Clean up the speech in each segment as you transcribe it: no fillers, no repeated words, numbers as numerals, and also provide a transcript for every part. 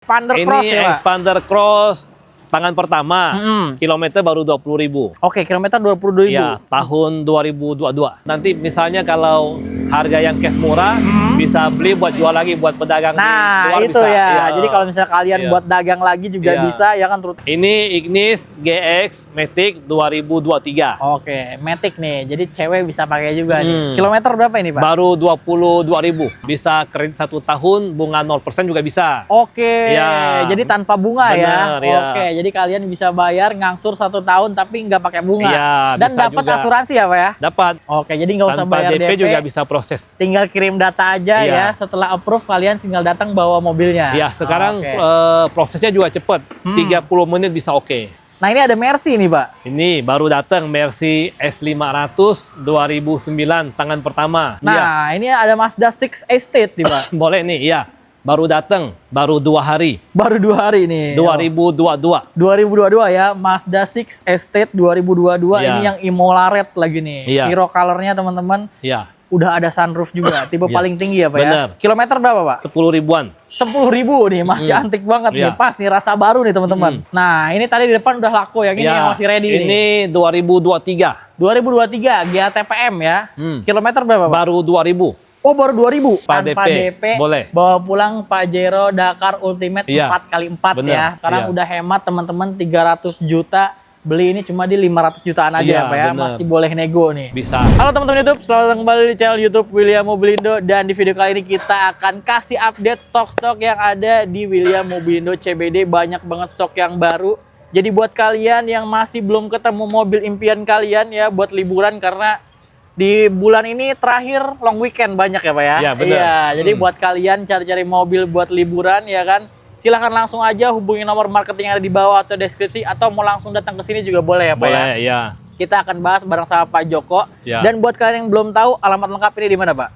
Expander Ini Cross ya, Pak? Expander Cross tangan pertama. Kilometer baru 20.000. Oke, kilometer 22.000. Ya, tahun 2022. Nanti misalnya kalau harga yang cash murah, bisa beli buat jual lagi buat pedagang di Nah, luar itu bisa. ya. Iya. Jadi kalau misalnya kalian Iya. buat dagang lagi juga Iya. bisa ya kan, Trut? Ini Ignis GX Matic 2023. Oke, Matic nih. Jadi cewek bisa pakai juga nih. Kilometer berapa ini, Pak? Baru 22.000. Bisa kredit 1 tahun, bunga 0% juga bisa. Oke, Iya. jadi tanpa bunga Bener, ya. iya. Oke, jadi kalian bisa bayar ngangsur 1 tahun tapi nggak pakai bunga. Iya, Dan bisa dapat juga. asuransi ya, Pak ya? Dapat. Oke, jadi nggak usah Tanpa bayar DP DP, juga bisa proses. tinggal kirim data aja Iya. ya. Setelah approve kalian tinggal datang bawa mobilnya. Ya, sekarang Oke. prosesnya juga cepat. 30 menit bisa oke. Nah, ini ada Mercy nih, Pak. Ini baru datang Mercy S500 2009 tangan pertama. Iya. Nah, ini ada Mazda 6 Estate nih, Pak. Boleh nih, iya. Baru datang, baru 2 hari. Baru 2 hari nih. 2022. 2022 ya, Mazda 6 Estate 2022. Iya. Ini yang Imola Red lagi nih. Iya. Hero colornya teman-teman. Ya, Udah ada sunroof juga, tipe Iya. paling tinggi ya, Pak Bener. ya? Kilometer berapa, Pak? 10 ribuan. 10.000 nih, masih antik banget nih. Iya. Pas nih, rasa baru nih teman-teman. Nah, ini tadi di depan udah laku, yang ini Ya, yang masih ready nih. Ini 2023. 2023, GATPM ya. Kilometer berapa, Pak? Baru 2000. Oh, baru 2000. Pak Tanpa DP. DP. Boleh. Bawa pulang Pajero Dakar Ultimate Iya. 4x4 Bener. ya. Sekarang Iya. udah hemat teman-teman 300 juta. Beli ini cuma di 500 jutaan aja Iya, ya, Pak ya. bener. Masih boleh nego nih. Bisa. Halo teman-teman YouTube, selamat datang kembali di channel YouTube William Mobilindo. Dan di video kali ini kita akan kasih update stok-stok yang ada di William Mobilindo CBD. Banyak banget stok yang baru. Jadi buat kalian yang masih belum ketemu mobil impian kalian ya, buat liburan, karena di bulan ini terakhir long weekend banyak ya, Pak ya. Iya, bener. Iya, jadi buat kalian cari-cari mobil buat liburan ya kan, silahkan langsung aja hubungi nomor marketing yang ada di bawah atau deskripsi, atau mau langsung datang ke sini juga boleh ya, Pak ya. Boleh, ya. Kita akan bahas bareng sama Pak Joko. Ya. Dan buat kalian yang belum tahu, alamat lengkap ini di mana, Pak?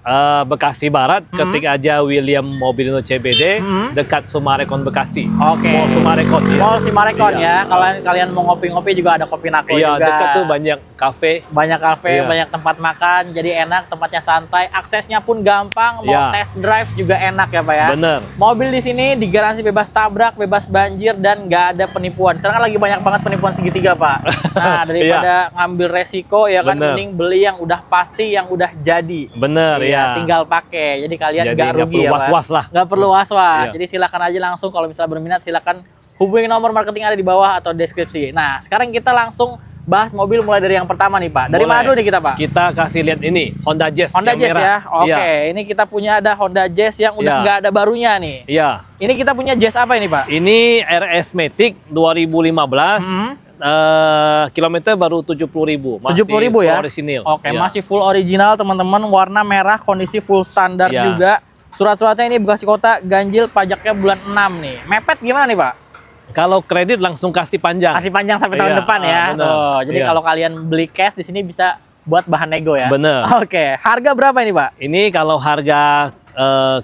Bekasi Barat, ketik aja William Mobilindo CBD, dekat Sumarekon Bekasi. Oke. Mall Sumarekon. Ya. Mall Simarekon Iya. ya. Kalau kalian mau ngopi-ngopi juga ada Kopi Nako Iya, juga. dekat tuh banyak kafe. Banyak kafe, Iya. banyak tempat makan, jadi enak, tempatnya santai, aksesnya pun gampang, mau Iya. test drive juga enak ya, Pak ya. Bener. Mobil di sini digaransi bebas tabrak, bebas banjir, dan nggak ada penipuan. Sekarang kan lagi banyak banget penipuan segitiga, Pak. Nah, daripada ngambil resiko ya kan, Bener. mending beli yang udah pasti, yang udah jadi. Bener, Iya, ya. tinggal pakai. Jadi kalian Jadi nggak nggak rugi perlu ya, Pak. was-was lah. Nggak perlu was-was. Iya. Jadi silakan aja langsung, kalau misalnya berminat silakan hubungi nomor marketing ada di bawah atau deskripsi. Nah, sekarang kita langsung bahas mobil mulai dari yang pertama nih, Pak. Dari Boleh. mana dulu nih kita, Pak? Kita kasih lihat ini, Honda Jazz Honda yang Jazz merah. ya. Oke, Iya. ini kita punya ada Honda Jazz yang udah Iya. nggak ada barunya nih. Iya. Ini kita punya Jazz apa ini, Pak? Ini RS Matic 2015. Kilometer baru 70.000. 70.000 ya? Orisinil. Oke, Iya. masih full original teman-teman, warna merah, kondisi full standar Iya. juga. Surat-suratnya ini Bekasi Kota, ganjil, pajaknya bulan 6 nih. Mepet gimana nih, Pak? Kalau kredit langsung kasih panjang. Kasih panjang sampai tahun Iya, depan ya. bener. Tuh, jadi Iya. kalau kalian beli cash di sini bisa buat bahan nego ya. Bener. Oke, harga berapa ini, Pak? Ini kalau harga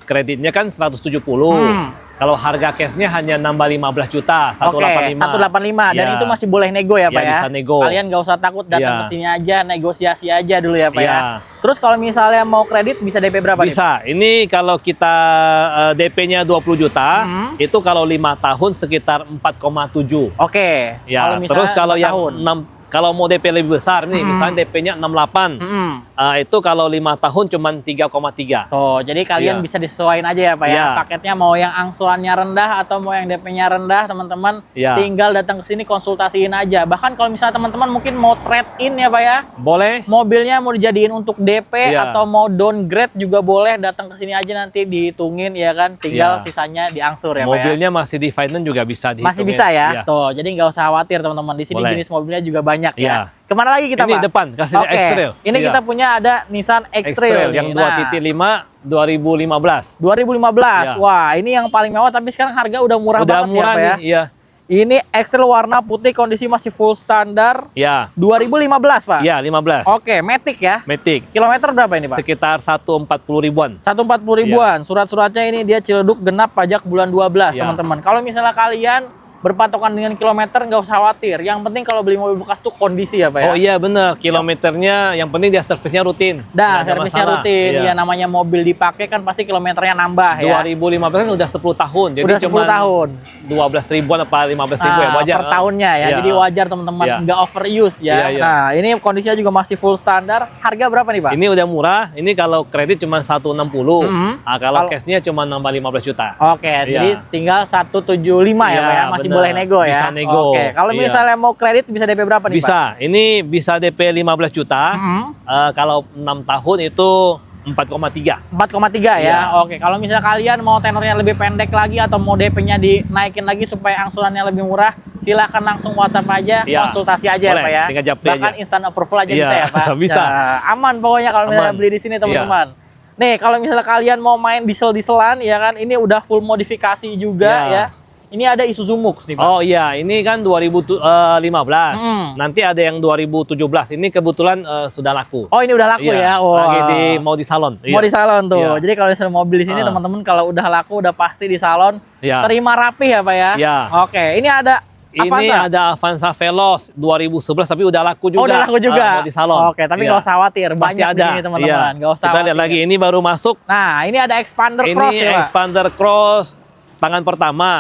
kreditnya kan 170. Kalau harga cashnya hanya nambah 15 juta, 185. Oke, 185 dan Iya. itu masih boleh nego ya, Pak Ya, ya. bisa nego. Kalian nggak usah takut, datang Iya. ke sini aja, negosiasi aja dulu ya, Pak ya. Iya. Terus kalau misalnya mau kredit bisa DP berapa nih, Pak? Bisa. Ini kalau kita DP-nya 20 juta, itu kalau 5 tahun sekitar 4,7. Oke. Ya, kalau misalnya terus kalau 4 yang tahun. 6, kalau mau DP lebih besar nih, misalnya DP-nya 68. Itu kalau 5 tahun cuman 3,3. Tuh, jadi kalian Iya. bisa disesuaikan aja ya, Pak ya. Iya. Paketnya mau yang angsurannya rendah atau mau yang DP-nya rendah, teman-teman. Iya. Tinggal datang ke sini konsultasiin aja. Bahkan kalau misalnya teman-teman mungkin mau trade in ya, Pak ya. Boleh? Mobilnya mau dijadiin untuk DP Iya. atau mau downgrade juga boleh, datang ke sini aja nanti dihitungin ya kan. Tinggal Iya. sisanya diangsur ya, Pak ya. Mobilnya masih di finance juga bisa dihitungin. Masih bisa ya. Iya. Tuh, jadi nggak usah khawatir teman-teman. Di sini Boleh. jenis mobilnya juga banyak ya. Iya. Kemana lagi kita, Ini Pak? depan, kasih Oke. X-Trail. Ini Iya. kita punya ada Nissan X-Trail yang nih. Nah, 2.5 2015. 2015. Iya. Wah, ini yang paling mewah tapi sekarang harga udah murah Udah banget murah ya, Pak ya. nih, iya. Ini X-Trail warna putih, kondisi masih full standar. Ya, 2015, Pak. ya 15. Oke, Matic ya. Matic. Kilometer berapa ini, Pak? Sekitar 140 ribuan. 140 ribuan. Surat-suratnya ini dia Ciledug, genap, pajak bulan 12, Iya. teman-teman. Kalau misalnya kalian berpatokan dengan kilometer nggak usah khawatir. Yang penting kalau beli mobil bekas tuh kondisi ya Pak ya. Oh iya bener, kilometernya yang penting dia servisnya rutin. Dah, Nggak ada servisnya masalah. rutin. Iya. Ya namanya mobil dipakai kan pasti kilometernya nambah ya. 2015 kan udah 10 tahun, jadi Udah 10 cuma tahun. 12 ribuan apa 15 ribu ya, wajar. Per tahunnya ya, Iya. jadi wajar teman-teman, Iya. nggak overuse ya. Iya, iya. Nah, ini kondisinya juga masih full standar. Harga berapa nih Pak? Ini udah murah, ini kalau kredit cuma 160, nah, kalau Kalau- cashnya cuma nambah 15 juta. Oke, jadi tinggal 175 ya Iya, Pak ya, masih benar. boleh nego ya. Bisa nego. Oke, kalau Iya. misalnya mau kredit bisa DP berapa nih Pak? Bisa, ini bisa DP 15 juta, kalau 6 tahun itu 4,3. 4,3 ya. Iya. Oke, kalau misalnya kalian mau tenornya lebih pendek lagi atau mau DP-nya dinaikin lagi supaya angsurannya lebih murah, silahkan langsung WhatsApp aja, Iya. konsultasi aja ya Boleh, Pak ya. tinggal japri Bahkan aja. instant approval aja Iya, bisa ya Pak. bisa. Nah, aman pokoknya kalau misalnya Aman. beli di sini teman-teman. Nih, kalau misalnya kalian mau main diesel-dieselan ya kan, ini udah full modifikasi juga Iya. ya. Ini ada Isuzu Mux nih Pak. Oh iya, ini kan 2015. Nanti ada yang 2017. Ini kebetulan sudah laku. Oh, ini udah laku ya. Iya, Wah. lagi mau di salon. Mau Iya. di salon tuh. Iya. Jadi kalau misalnya mobil di sini teman-teman kalau udah laku udah pasti di salon. Iya. Terima rapi ya Pak ya. Iya. Oke, ini ada Ini Avanza. ada Avanza Veloz 2011 tapi udah laku juga. Oh, udah laku juga. Mau di salon. Oke, tapi Iya. nggak usah khawatir, Pasti banyak di ada. sini teman-teman. Iya. Nggak usah Kita lihat khawatir. lagi, ini baru masuk. Nah, ini ada Expander Cross Ini ya, Pak? Expander Cross tangan pertama.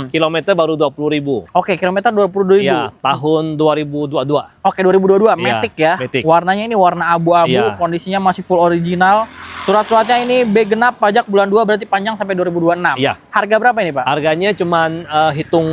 Kilometer baru 20.000. Oke, kilometer 22.000. Iya, tahun 2022. Oke, 2022 Iya, Matic ya. Matic. Warnanya ini warna abu-abu, Iya. kondisinya masih full original. Surat-suratnya ini B genap, pajak bulan 2 berarti panjang sampai 2026. Iya. Harga berapa ini, Pak? Harganya cuman hitung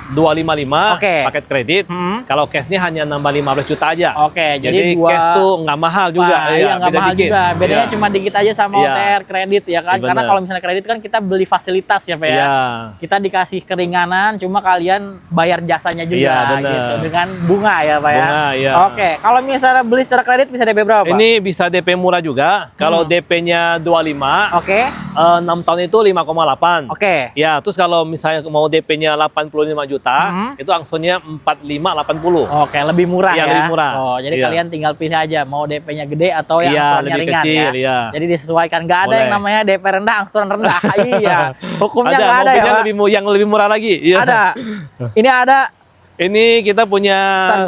255 Oke. paket kredit. Kalau cashnya hanya nambah 15 juta aja. Oke, Jadi dua cash tuh nggak mahal juga. Wah, iya, nggak beda mahal dikit. juga. Bedanya Iya. cuma dikit aja sama Iya. OTR kredit ya kan. Iya, Karena bener. kalau misalnya kredit kan kita beli fasilitas ya, Pak ya. Iya. Kita dikasih keringanan, cuma kalian bayar jasanya juga Iya, bener. gitu dengan bunga ya Pak ya. Bunga, iya. Oke, kalau misalnya beli secara kredit bisa DP berapa Pak? Ini bisa DP murah juga. Kalau DP-nya 25, Oke, 6 tahun itu 5,8. oke. Ya, terus kalau misalnya mau DP-nya 85 juta, itu angsurannya 45,80. Oke, lebih murah Iya, ya. lebih murah. Oh, jadi Iya. kalian tinggal pilih aja mau DP-nya gede atau yang Iya, angsurannya lebih ringan kecil, ya. iya. Jadi disesuaikan. Nggak ada Boleh. yang namanya DP rendah, angsuran rendah. Iya. Hukumnya Ada nggak ada ya, mobilnya Pak? yang lebih murah lagi. Iya. Ada. Ini ada. Ini kita punya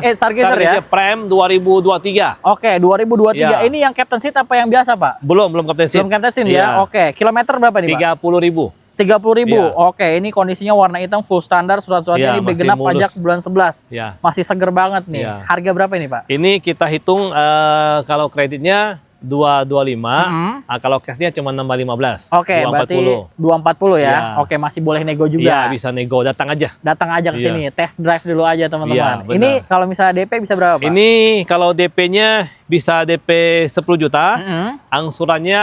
Stargazer ya? Prime 2023. Oke, 2023. Iya. Ini yang Captain Seat apa yang biasa, Pak? Belum Captain Seat. Belum Captain Seat Iya. ya. Oke, kilometer berapa nih, Pak? 30.000. 30.000. Iya. Oke, ini kondisinya warna hitam full standar, surat-suratnya Iya, ini masih genap mulus. pajak bulan 11. Ya. Masih seger banget nih. Iya. Harga berapa ini, Pak? Ini kita hitung kalau kreditnya 225, kalau cashnya cuma nambah 15. Oke, berarti 240 ya. Iya. Oke, masih boleh nego Iya, juga. bisa nego, datang aja. Datang aja ke Iya. sini, test drive dulu aja teman-teman. Iya, benar. Ini kalau misalnya DP bisa berapa, Pak? Ini kalau DP-nya bisa DP 10 juta, angsurannya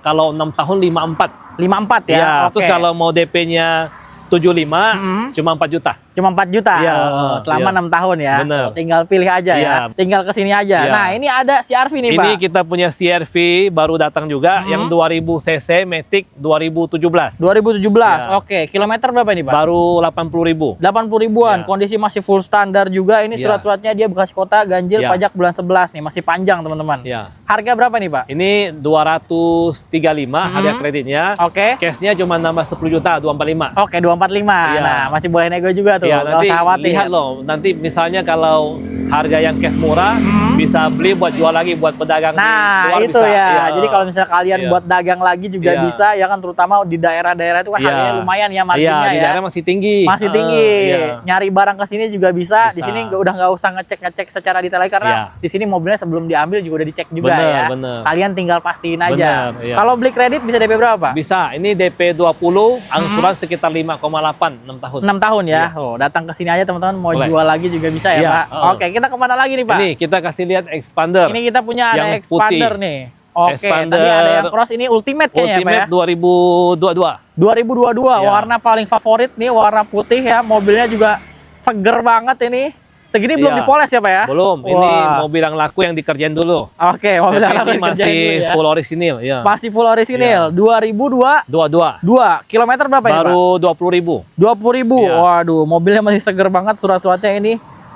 kalau 6 tahun 54. 54 ya. Iya, Oke. terus kalau mau DP-nya 75 cuma 4 juta. Cuma 4 juta. Iya, Oh, selama iya. 6 tahun ya. Bener. Tinggal pilih aja ya. Iya. Tinggal ke sini aja. Iya. Nah, ini ada CR-V nih, Pak. Ini kita punya CR-V baru datang juga yang 2000 cc Matic 2017. 2017. Iya. Oke, kilometer berapa ini, Pak? Baru 80.000. 80 ribuan. Iya. Kondisi masih full standar juga. Ini Iya. surat-suratnya dia Bekasi Kota, ganjil, Iya. pajak bulan 11 nih. Masih panjang, teman-teman. Ya. Harga berapa nih, Pak? Ini 235 harga kreditnya. Oke. Cashnya cuma nambah 10 juta 245. Oke, 245. Iya. Nah, masih boleh nego juga tuh. Ya, Nggak nanti usah khawatir. lihat loh. Nanti misalnya kalau harga yang cash murah bisa beli buat jual lagi buat pedagang di Nah, luar itu bisa. ya. Iya. Jadi kalau misalnya kalian Iya. buat dagang lagi juga Iya. bisa ya kan, terutama di daerah-daerah itu kan Iya. harganya lumayan ya Iya, marginnya di ya. daerah masih tinggi. Masih tinggi. Iya. Nyari barang ke sini juga bisa. Di Bisa. sini udah nggak usah ngecek secara detail lagi karena Iya. di sini mobilnya sebelum diambil juga udah dicek juga Bener, ya. bener. Kalian tinggal pastiin aja. Bener, iya. Kalau beli kredit bisa DP berapa, Pak? Bisa. Ini DP 20, angsuran sekitar 5,8 6 tahun. 6 tahun ya. Iya. Oh, datang ke sini aja teman-teman, mau Boleh. jual lagi juga bisa ya, Iya, Pak. Oke, kita kemana lagi nih, Pak? Ini kita kasih lihat expander. Ini kita punya ada Yang expander putih. nih. Oke, Expander tadi ada yang cross, ini ultimate kayaknya Ultimate ya, Pak ya? 2022. 2022, Iya. warna paling favorit nih, warna putih ya. Mobilnya juga seger banget ini. Segini belum Iya. dipoles ya, Pak ya? Belum, ini Wah. mobil yang laku yang dikerjain dulu. Oke, mobil Tapi yang ini dikerjain masih dulu ya. full orisinil, ya. Masih full orisinil. 2002 22. kilometer berapa ini, Pak? Baru 20.000. 20.000. Iya. Waduh, mobilnya masih seger banget, surat-suratnya ini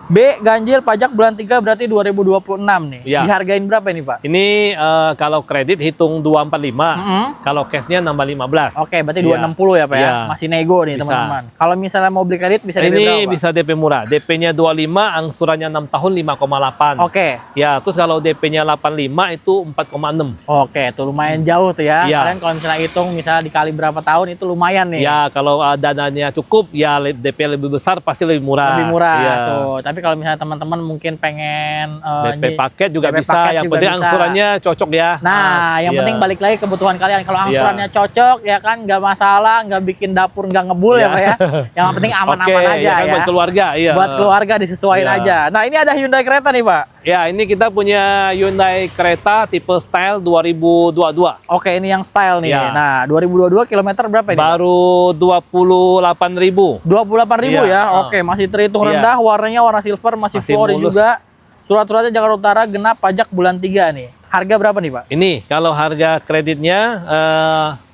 B ganjil pajak bulan 3 berarti 2026 nih. Iya. Dihargain berapa ini, Pak? Ini kalau kredit hitung 245, kalau cashnya nambah 15. Oke, berarti Iya. 260 ya, Pak ya. Iya. Masih nego nih, Bisa. teman-teman. Kalau misalnya mau beli kredit bisa DP berapa, Ini Pak? bisa DP murah. DP-nya 25, angsurannya 6 tahun 5,8. Oke. Ya, terus kalau DP-nya 85 itu 4,6. Oke, tuh lumayan jauh tuh ya. Iya. Kalian kalau misalnya hitung misalnya dikali berapa tahun itu lumayan nih. Ya, kalau dananya cukup, ya DP lebih besar pasti lebih murah. Lebih murah Iya. tuh. Tapi kalau misalnya teman-teman mungkin pengen DP paket juga DP bisa, paket yang juga penting bisa. angsurannya cocok ya. Nah, yang iya. penting balik lagi kebutuhan kalian. Kalau angsurannya cocok ya kan nggak masalah, nggak bikin dapur nggak ngebul ya, Iya. Pak ya. Yang penting aman-aman Oke, aja ya kan ya. buat keluarga, iya. Buat keluarga disesuaikan Iya. aja. Nah, ini ada Hyundai Creta nih, Pak. Ya, ini kita punya Hyundai Creta tipe Style 2022. Oke, ini yang style nih. Iya. Nah, 2022 kilometer berapa ini? Baru 28.000. 28.000 Iya. ya. Oke, masih terhitung Iya. rendah, warnanya warna silver, masih Masih full ori mulus. juga. Surat-suratnya Jakarta Utara, genap pajak bulan 3 nih. Harga berapa nih, Pak? Ini kalau harga kreditnya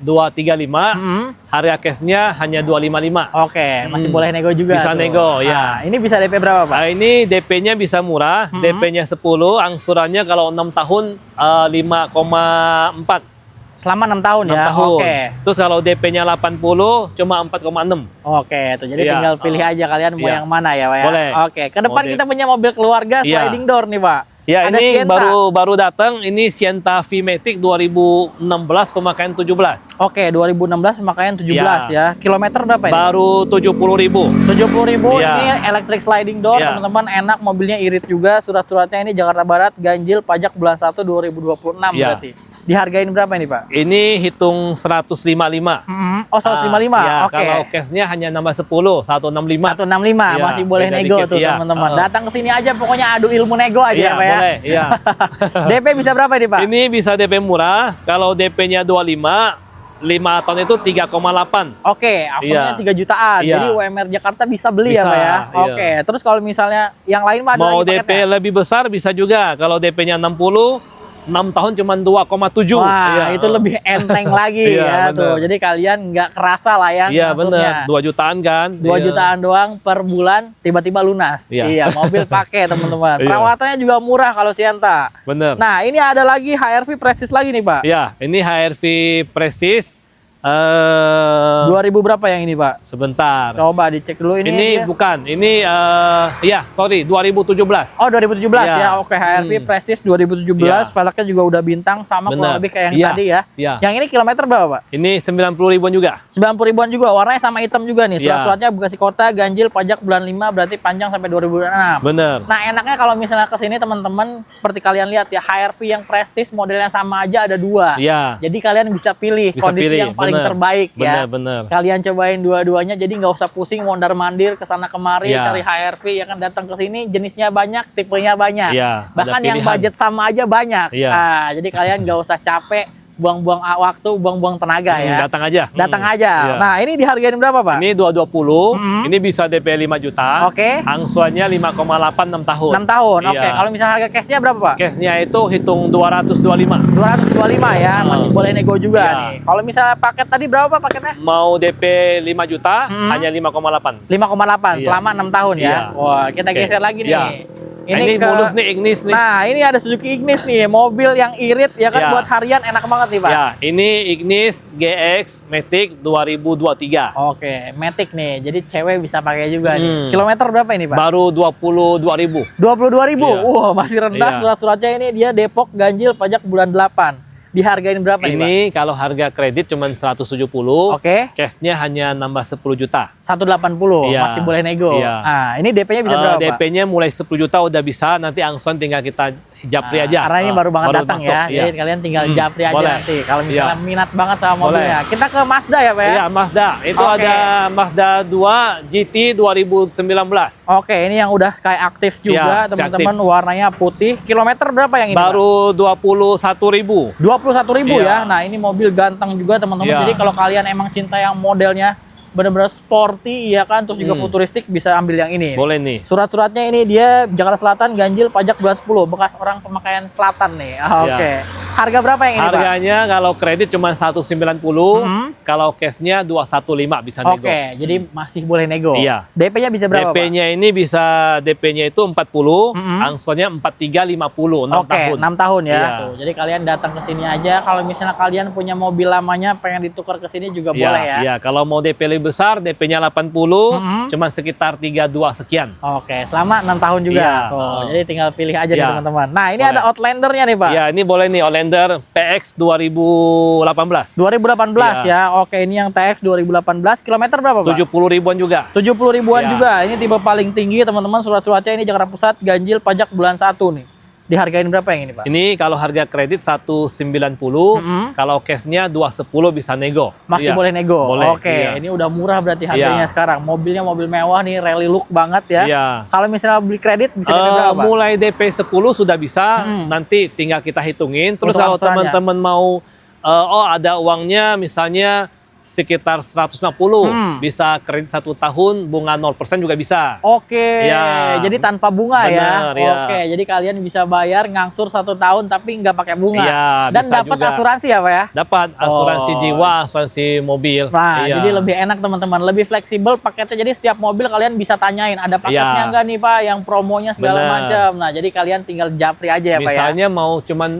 235, harga cashnya hanya 255. Oke, masih boleh nego juga. Bisa tuh. nego, ya. Nah, ini bisa DP berapa, Pak? Nah, ini DP-nya bisa murah, DP-nya 10, angsurannya kalau 6 tahun 5,4. Selama 6 tahun 6 ya. tahun. Oke. Terus kalau DP-nya 80 cuma 4,6. Oke, tuh jadi Iya. tinggal pilih aja kalian mau Iya. yang mana ya, Pak ya. Boleh. Oke, ke depan Mau kita punya mobil keluarga Iya. sliding door nih, Pak. Ya, Ada ini Sienta. baru datang, ini Sienta V-Matic 2016 pemakaian 17. Oke, 2016 pemakaian 17 ya. Kilometer berapa ini? Baru 70.000. 70.000 Iya. ini electric sliding door, Iya. teman-teman, enak, mobilnya irit juga, surat-suratnya ini Jakarta Barat, ganjil pajak bulan 1 2026 Iya. berarti. Dihargain berapa ini, Pak? Ini hitung 155. Oh, 155. Ya, Oke. kalau cashnya hanya nambah 10, 165. 165 Iya, masih boleh beda nego dikit, tuh, iya. teman-teman. Datang ke sini aja pokoknya adu ilmu nego aja Iya, ya, Pak ya. boleh, iya. DP bisa berapa nih, Pak? Ini bisa DP murah, kalau DP-nya 25, 5 tahun itu 3,8. Oke, akunnya Iya. 3 jutaan. Iya. Jadi UMR Jakarta bisa beli ya, Bisa, Pak ya. iya. Oke, terus kalau misalnya yang lain, Pak, ada Mau lagi DP paketnya? lebih besar bisa juga, kalau DP-nya 60, 6 tahun cuma 2,7. Wah, Iya. itu lebih enteng lagi Iya, ya bener. tuh. Jadi kalian nggak kerasa lah ya Iya, ngasurnya. bener. 2 jutaan kan? 2 Iya. jutaan doang per bulan tiba-tiba lunas. Iya. Iya, mobil pakai teman-teman. Iya. Perawatannya juga murah kalau Sienta. Bener. Nah, ini ada lagi HRV Prestige lagi nih, Pak. Ya, ini HRV Prestige. 2000 berapa yang ini, Pak? Sebentar. Coba dicek dulu ini. Ini dia. bukan, ini ya sorry 2017. Oh, 2017 Iya. ya. Oke, HRV Prestige 2017. Iya. Velgnya juga udah bintang sama kurang Bener. lebih kayak yang Iya. tadi ya. Iya. Yang ini kilometer berapa, Pak? Ini 90.000-an juga. 90.000-an juga. Warnanya sama hitam juga nih. Iya. Surat-suratnya Bekasi Kota, ganjil pajak bulan 5 berarti panjang sampai 2026. Bener. Nah, enaknya kalau misalnya ke sini teman-teman seperti kalian lihat ya, HRV yang Prestige modelnya sama aja ada 2. Iya. Jadi kalian bisa pilih Bisa kondisi pilih, yang paling bener. terbaik ya. Bener. Kalian cobain dua-duanya, jadi nggak usah pusing mondar-mandir ke sana kemari Iya. cari HRV ya kan, datang ke sini jenisnya banyak, tipenya banyak. Iya, ada Bahkan yang pilihan. budget sama aja banyak. Iya. Nah, jadi kalian nggak usah capek buang-buang waktu, buang-buang tenaga ya. Datang aja. Datang aja. Iya. Nah, ini dihargain berapa, Pak? Ini 220, ini bisa DP 5 juta. Oke. Angsurannya 5,8 6 tahun. 6 tahun. Iya. Oke, kalau misalnya harga cashnya berapa, Pak? Cashnya itu hitung 225. 225 ya, masih boleh nego juga Iya. nih. Kalau misalnya paket tadi berapa, Pak, paketnya? Mau DP 5 juta, hanya 5,8. 5,8 Iya. selama 6 tahun ya. Iya. Wah, kita Oke. geser lagi nih. Iya. Ini ke- mulus nih, Ignis nih. Nah, ini ada Suzuki Ignis nih, mobil yang irit ya kan, Iya. buat harian enak banget nih, Pak. Ya, ini Ignis GX Matic 2023. Oke, Matic nih. Jadi cewek bisa pakai juga nih. Hmm. Kilometer berapa ini, Pak? Baru 22.000. 22.000. Iya. Wah, masih rendah. Iya. Surat-suratnya ini dia Depok, ganjil pajak bulan 8. Dihargain berapa nih, Pak? Ini kalau harga kredit cuma 170, Oke. cashnya hanya nambah 10 juta. 180, Iya. masih boleh nego. Iya. Nah, ini DP-nya bisa berapa, Pak? DP-nya mulai 10 juta udah bisa, nanti angsuran tinggal kita japri Nah, aja. karena ini baru banget datang masuk, ya. iya. Jadi kalian tinggal japri aja boleh. nanti. Kalau misalnya Iya. minat banget sama mobilnya. Boleh. Kita ke Mazda ya, Pak ya? Iya, Mazda. Itu Oke. ada Mazda 2 GT 2019. Oke, ini yang udah Sky Active juga, Iya, teman-teman. Warnanya putih. Kilometer berapa yang ini, Pak? Baru 21.000. 21.000 Iya. ya. Nah, ini mobil ganteng juga, teman-teman. Iya. Jadi kalau kalian emang cinta yang modelnya bener-bener sporty ya kan, terus juga futuristik, bisa ambil yang ini. Boleh nih. Surat-suratnya ini dia Jakarta Selatan, ganjil pajak bulan 10, bekas orang pemakaian selatan nih. Oke. Harga berapa yang ini, Pak? Harganya kalau kredit cuma 190, kalau cashnya 215 bisa nego. Oke, jadi masih boleh nego. Iya. DP-nya bisa berapa, Pak? DP-nya ini bisa DP-nya itu 40, angsurannya 4350, 6 Oke, tahun. 6 tahun ya. Iya. Tuh, jadi kalian datang ke sini aja. Kalau misalnya kalian punya mobil lamanya pengen ditukar ke sini juga boleh ya. Iya, kalau mau DP lebih besar, DP-nya 80, cuma sekitar 32 sekian. Oke, selama 6 tahun juga. Iya. Tuh, jadi tinggal pilih aja nih Iya. teman-teman. Nah, ini Boleh. ada Outlander-nya nih, Pak. Ya, ini boleh nih Outlander PX 2018. 2018 Iya. ya. Oke, ini yang TX 2018. Kilometer berapa, Pak? 70 ribuan juga. 70 ribuan Iya. juga. Ini tipe paling tinggi, teman-teman. Surat-suratnya ini Jakarta Pusat, ganjil pajak bulan 1 nih. Dihargain berapa yang ini, Pak? Ini kalau harga kredit 190, kalau cashnya 210 bisa nego. Masih Iya. boleh nego. Boleh, Oke, iya. ini udah murah berarti harganya Iya. sekarang. Mobilnya mobil mewah nih, rally look banget ya. Iya. Kalau misalnya beli kredit bisa DP berapa, Pak? Mulai DP 10 sudah bisa, nanti tinggal kita hitungin. Terus Untuk kalau angsurannya. teman-teman mau, ada uangnya misalnya sekitar 150, bisa kredit 1 tahun, bunga 0% juga bisa. Oke, Iya. jadi tanpa bunga ya. Bener, iya. Oke, jadi kalian bisa bayar ngangsur 1 tahun tapi nggak pakai bunga. Iya, Dan bisa dapat juga. asuransi ya, Pak ya? Dapat asuransi Oh. jiwa, asuransi mobil. Nah, Iya. jadi lebih enak teman-teman, lebih fleksibel paketnya. Jadi setiap mobil kalian bisa tanyain, ada paketnya Iya. nggak nih Pak, yang promonya segala Bener. macam. Nah, jadi kalian tinggal japri aja ya Pak ya. Misalnya mau cuman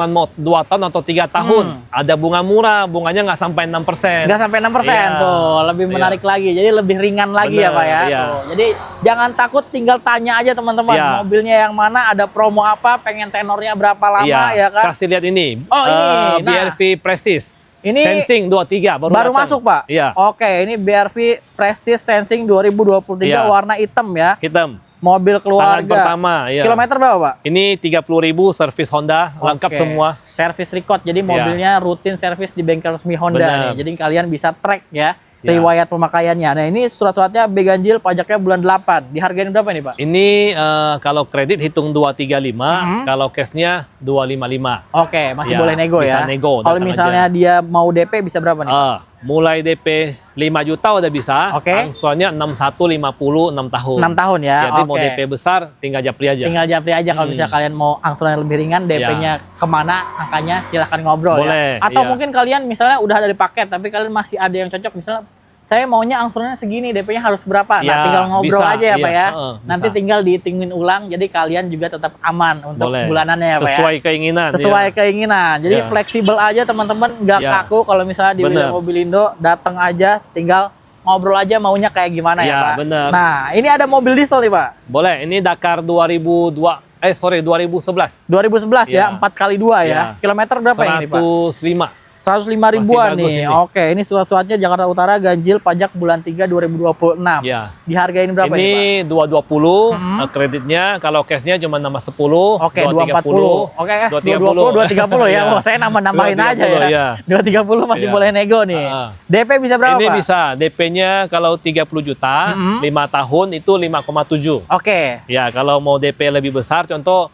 mau 2 tahun atau 3 tahun, ada bunga murah, bunganya nggak sampai 6%. Nggak sampai 6%. Iya. Tuh, lebih menarik lagi. Jadi lebih ringan lagi ya Bener, Pak ya. iya. Tuh, jadi jangan takut, tinggal tanya aja teman-teman, Iya. mobilnya yang mana, ada promo apa, pengen tenornya berapa lama ya kan. Kasih lihat ini. Oh, ini. Nah. BRV Prestige. Ini Sensing 23 baru datang. masuk Pak? Iya. Oke, ini BRV Prestige Sensing 2023 Iya. warna hitam ya. Hitam. Mobil Tangan keluarga. pertama. Iya. Kilometer berapa Pak? Ini 30.000 servis Honda, lengkap Oke. semua. Servis record, jadi mobilnya rutin servis di bengkel resmi Honda Benar. nih. Jadi kalian bisa track ya Ya. riwayat pemakaiannya. Nah, ini surat-suratnya B ganjil, pajaknya bulan 8. Dihargain berapa nih Pak? Ini kalau kredit hitung 235, kalau cashnya 255. Oke, masih Ya, boleh nego bisa ya. nego, Kalau datang misalnya dia mau DP bisa berapa nih Pak? Mulai DP 5 juta udah bisa. Oke. Angsurannya 6150 6 tahun. 6 tahun ya. Jadi Oke. mau DP besar tinggal japri aja. Tinggal japri aja kalau misalnya kalian mau angsuran yang lebih ringan, DP-nya kemana, angkanya silahkan ngobrol Boleh, ya. Atau iya. mungkin kalian misalnya udah ada di paket, tapi kalian masih ada yang cocok, misalnya saya maunya angsurannya segini, DP-nya harus berapa. Nah, Ya, tinggal ngobrol bisa, aja ya Pak iya, ya. bisa. Nanti tinggal dihitungin ulang, jadi kalian juga tetap aman untuk Boleh. bulanannya ya Pak ya. Sesuai keinginan. Sesuai ya. keinginan. Jadi Ya. fleksibel aja teman-teman, nggak Ya. kaku. Kalau misalnya di Bener. William Mobilindo, datang aja, tinggal ngobrol aja maunya kayak gimana ya Ya, Pak. bener. Nah, ini ada mobil diesel nih Pak. Boleh, ini Dakar 2011. 2011 ya, Iya. 4x2 ya. Iya. Kilometer berapa ini Pak? 105. 105 ribuan Masih bagus nih. ini. Oke, ini surat-suratnya Jakarta Utara, ganjil pajak bulan 3 2026. Ya. Dihargain berapa ini Pak? Ini 220 kreditnya, kalau cashnya cuma nama 10, Oke, 240. Oke, 220, 230 ya. Iya. Wah, saya nambah-nambahin aja 230, ya. iya. 230 masih Iya. boleh nego nih. DP bisa berapa Ini Pak? bisa, DP-nya kalau 30 juta, 5 tahun itu 5,7. Oke. Ya, kalau mau DP lebih besar, contoh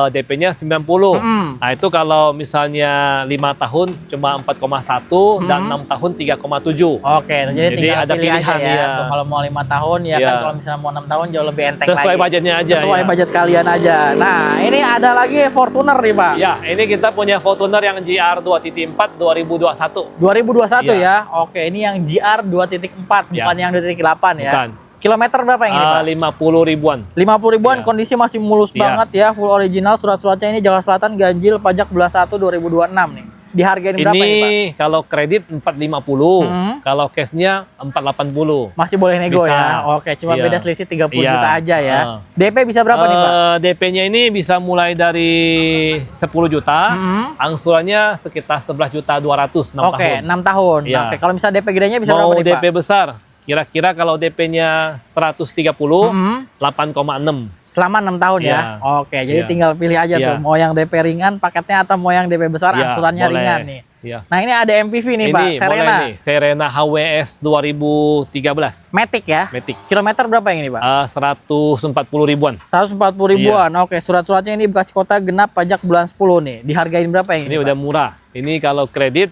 DP-nya 90. Nah, itu kalau misalnya 5 tahun cuma 4,1 dan 6 tahun 3,7. Oke, jadi tinggal ada pilih aja pilihan, ya. iya. Tuh, kalau mau 5 tahun ya Iya. kan, kalau misalnya mau 6 tahun jauh lebih enteng Sesuai lagi. budgetnya aja, Sesuai ya. budget kalian aja. Nah, ini ada lagi Fortuner nih Pak. Ya, ini kita punya Fortuner yang GR 2.4 2021. 2021 Iya. ya. Oke, ini yang GR 2.4 Ya. bukan yang 2.8 ya. Bukan. Kilometer berapa yang ini Pak? 50 ribuan. 50 ribuan, Iya. kondisi masih mulus Iya. banget ya, full original, surat-suratnya ini Jakarta Selatan, ganjil pajak bulan 1 2026 nih. Dihargain berapa Ini ini Pak? kalau kredit 450, kalau cashnya 480. Masih boleh nego Bisa. ya. Oke, cuma Iya. beda selisih 30 Iya. juta aja ya. Heeh. DP bisa berapa nih Pak? DP-nya ini bisa mulai dari 10 juta, angsurannya sekitar 11 juta 200 6 Oke, tahun. 6 tahun. Iya. Oke, kalau misalnya DP gedenya bisa Mau berapa nih DP Pak? besar, kira-kira kalau DP-nya 130, 8,6. Selama 6 tahun ya. Iya. Oke, jadi Iya. tinggal pilih aja Iya. tuh, mau yang DP ringan paketnya atau mau yang DP besar Iya, angsurannya boleh. ringan nih. Iya. Nah, ini ada MPV nih Ini Pak, boleh Serena. nih, Serena HWS 2013. Matic ya. Matic. Kilometer berapa yang ini Pak? 140 ribuan. 140 ribuan. Oke, surat-suratnya ini Bekasi Kota, genap pajak bulan 10 nih. Dihargain berapa yang ini? Ini Pak? udah murah. Ini kalau kredit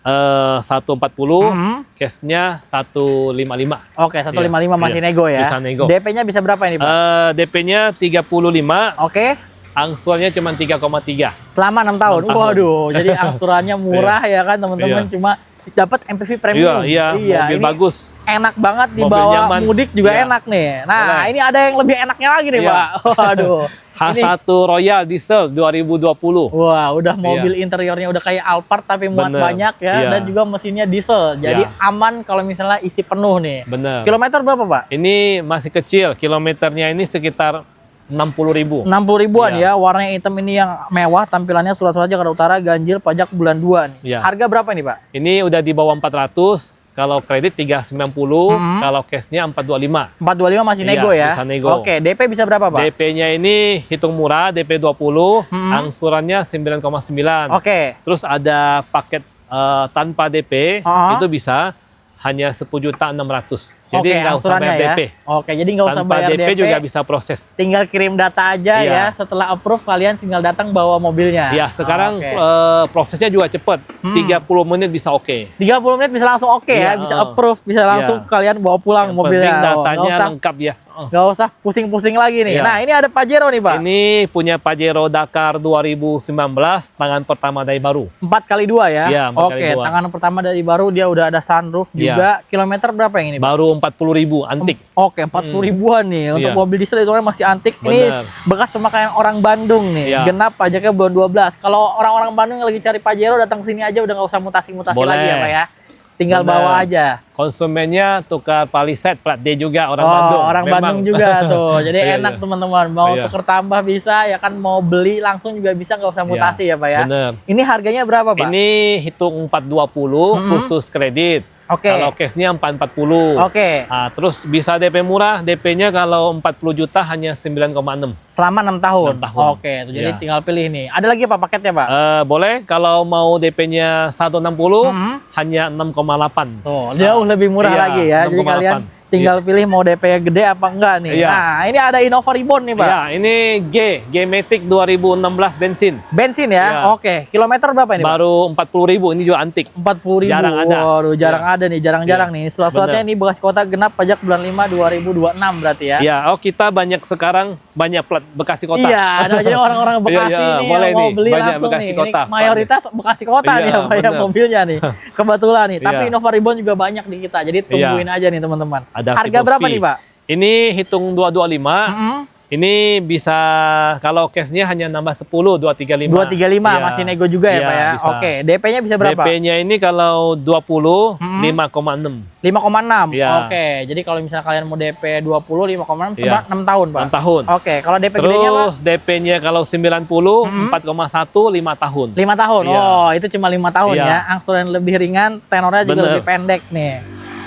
140, cashnya 155. Oke, 155 Iya, masih iya. nego ya. Bisa nego. DP-nya bisa berapa ini Pak? DP-nya 35, Oke. angsurannya cuma 3,3. Selama 6 tahun. 6 tahun. Waduh, jadi angsurannya murah ya kan teman-teman, Iya. cuma dapat MPV premium. Iya, mobil ini bagus. enak banget Mobil dibawa nyaman. mudik juga Iya. enak nih. Nah, Boleh. ini ada yang lebih enaknya lagi nih, Iya. Pak. Waduh. Ini, H1 Royal Diesel 2020. wah, udah mobil interiornya udah kayak Alphard tapi muat Bener. banyak ya, Iya. dan juga mesinnya diesel. Jadi Iya. aman kalau misalnya isi penuh nih. Bener. Kilometer berapa, Pak? Ini masih kecil, kilometernya ini sekitar 60.000. 60 ribuan Iya. ya, warnanya hitam ini yang mewah, tampilannya surat-surat Jakarta Utara, ganjil pajak bulan 2 nih. Iya. Harga berapa nih, Pak? Ini udah di bawah 400, kalau kredit 390, kalau cashnya 425. 425 masih Iya, nego ya? bisa nego. Oke, DP bisa berapa, Pak? DP-nya ini hitung murah, DP 20, angsurannya 9,9. Oke. Terus ada paket tanpa DP, Ah. itu bisa hanya 10.600.000. Jadi Oke, nggak usah angsurannya bayar ya. DP. Oke, jadi nggak usah Tanpa bayar DP juga bisa proses. Tinggal kirim data aja Iya. ya. Setelah approve kalian tinggal datang bawa mobilnya. Ya, sekarang Oke. prosesnya juga cepat. 30 menit bisa oke. 30 menit bisa langsung oke ya, Iya, bisa approve, bisa langsung Iya. kalian bawa pulang Yang mobilnya. penting datanya nggak usah, lengkap ya. nggak usah pusing-pusing lagi nih. Iya. Nah, ini ada Pajero nih, Pak. Ini punya Pajero Dakar 2019, tangan pertama dari baru. 4x2 ya? Iya, 4x2. Oke, tangan pertama dari baru, dia udah ada sunroof Iya. juga. Kilometer berapa yang ini, Pak? Baru 40.000 antik. Oke, 40 ribuan nih. Untuk Iya. mobil diesel itu masih antik. Bener. Ini bekas pemakaian orang Bandung nih. Iya. Genap pajaknya bulan 12. Kalau orang-orang Bandung yang lagi cari Pajero datang ke sini aja udah nggak usah mutasi-mutasi Boleh. lagi ya, Pak ya. Tinggal Bener. bawa aja. Konsumennya tukar Palisade plat D juga orang Oh, Bandung. orang Memang. Bandung juga tuh. Jadi Iya, enak iya. teman-teman. Mau Iya. tuker tambah bisa, ya kan mau beli langsung juga bisa, nggak usah mutasi ya, Pak ya. Bener. Ini harganya berapa, Pak? Ini hitung 420 khusus kredit. Oke. Kalau cashnya 440. Oke. Nah, terus bisa DP murah, DP-nya kalau 40 juta hanya 9,6. Selama 6 tahun. 6 tahun. Oke, tuh, jadi Iya. tinggal pilih nih. Ada lagi apa paketnya, Pak? Boleh, kalau mau DP-nya 160 hanya 6,8. Tuh, jauh lebih murah Iya, lagi ya. Jadi 6,8. kalian tinggal pilih mau DP gede apa enggak nih. Iya. Nah, ini ada Innova Reborn nih, Pak. Ya, ini G-Matic 2016 bensin. Bensin ya. Iya. Oke, kilometer berapa ini, Pak? Baru 40.000, ini juga antik. 40 ribu. Jarang ada. Waduh, jarang Iya. ada nih, jarang-jarang nih. Surat-suratnya Bener. ini bekas kota genap pajak bulan 5 2026 berarti ya. Ya, kita banyak sekarang banyak plat Bekasi kota. Iya, ada jadi orang-orang Bekasi Iya, nih boleh yang mau nih, beli banyak langsung Bekasi nih. kota. Ini mayoritas Bekasi kota Iya, nih apa ya bener. mobilnya nih. Kebetulan nih. Tapi Iya. Innova Reborn juga banyak di kita. Jadi tungguin aja nih teman-teman. Ada Harga tipe berapa V. nih, Pak? Ini hitung 225. Ini bisa kalau cashnya hanya nambah 10, 235. 235 Iya. masih nego juga ya, Iya, Pak ya. bisa. Oke, DP-nya bisa berapa? DP-nya ini kalau 20, 5,6. 5,6. Iya. Oke, jadi kalau misalnya kalian mau DP 20 5,6 Iya. 6 tahun, Pak. 6 tahun. Oke, kalau DP gedenya, Pak? Terus DP-nya kalau 90, 4,1, 5 tahun. 5 tahun. Iya. Oh, itu cuma 5 tahun Iya. ya. Angsuran lebih ringan, tenornya juga Bener. lebih pendek nih.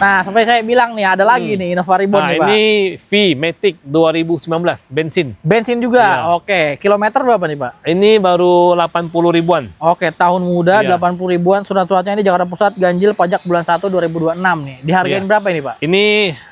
Nah, sampai saya bilang nih, ada lagi nih Innova Reborn Nah, nih, Pak. ini V Matic 2019 bensin. Bensin juga. Iya. Oke, kilometer berapa nih, Pak? Ini baru 80 ribuan. Oke, tahun muda, Iya. 80 ribuan. Surat-suratnya ini Jakarta Pusat, ganjil pajak bulan 1 2026 nih. Dihargain Iya. berapa ini, Pak? Ini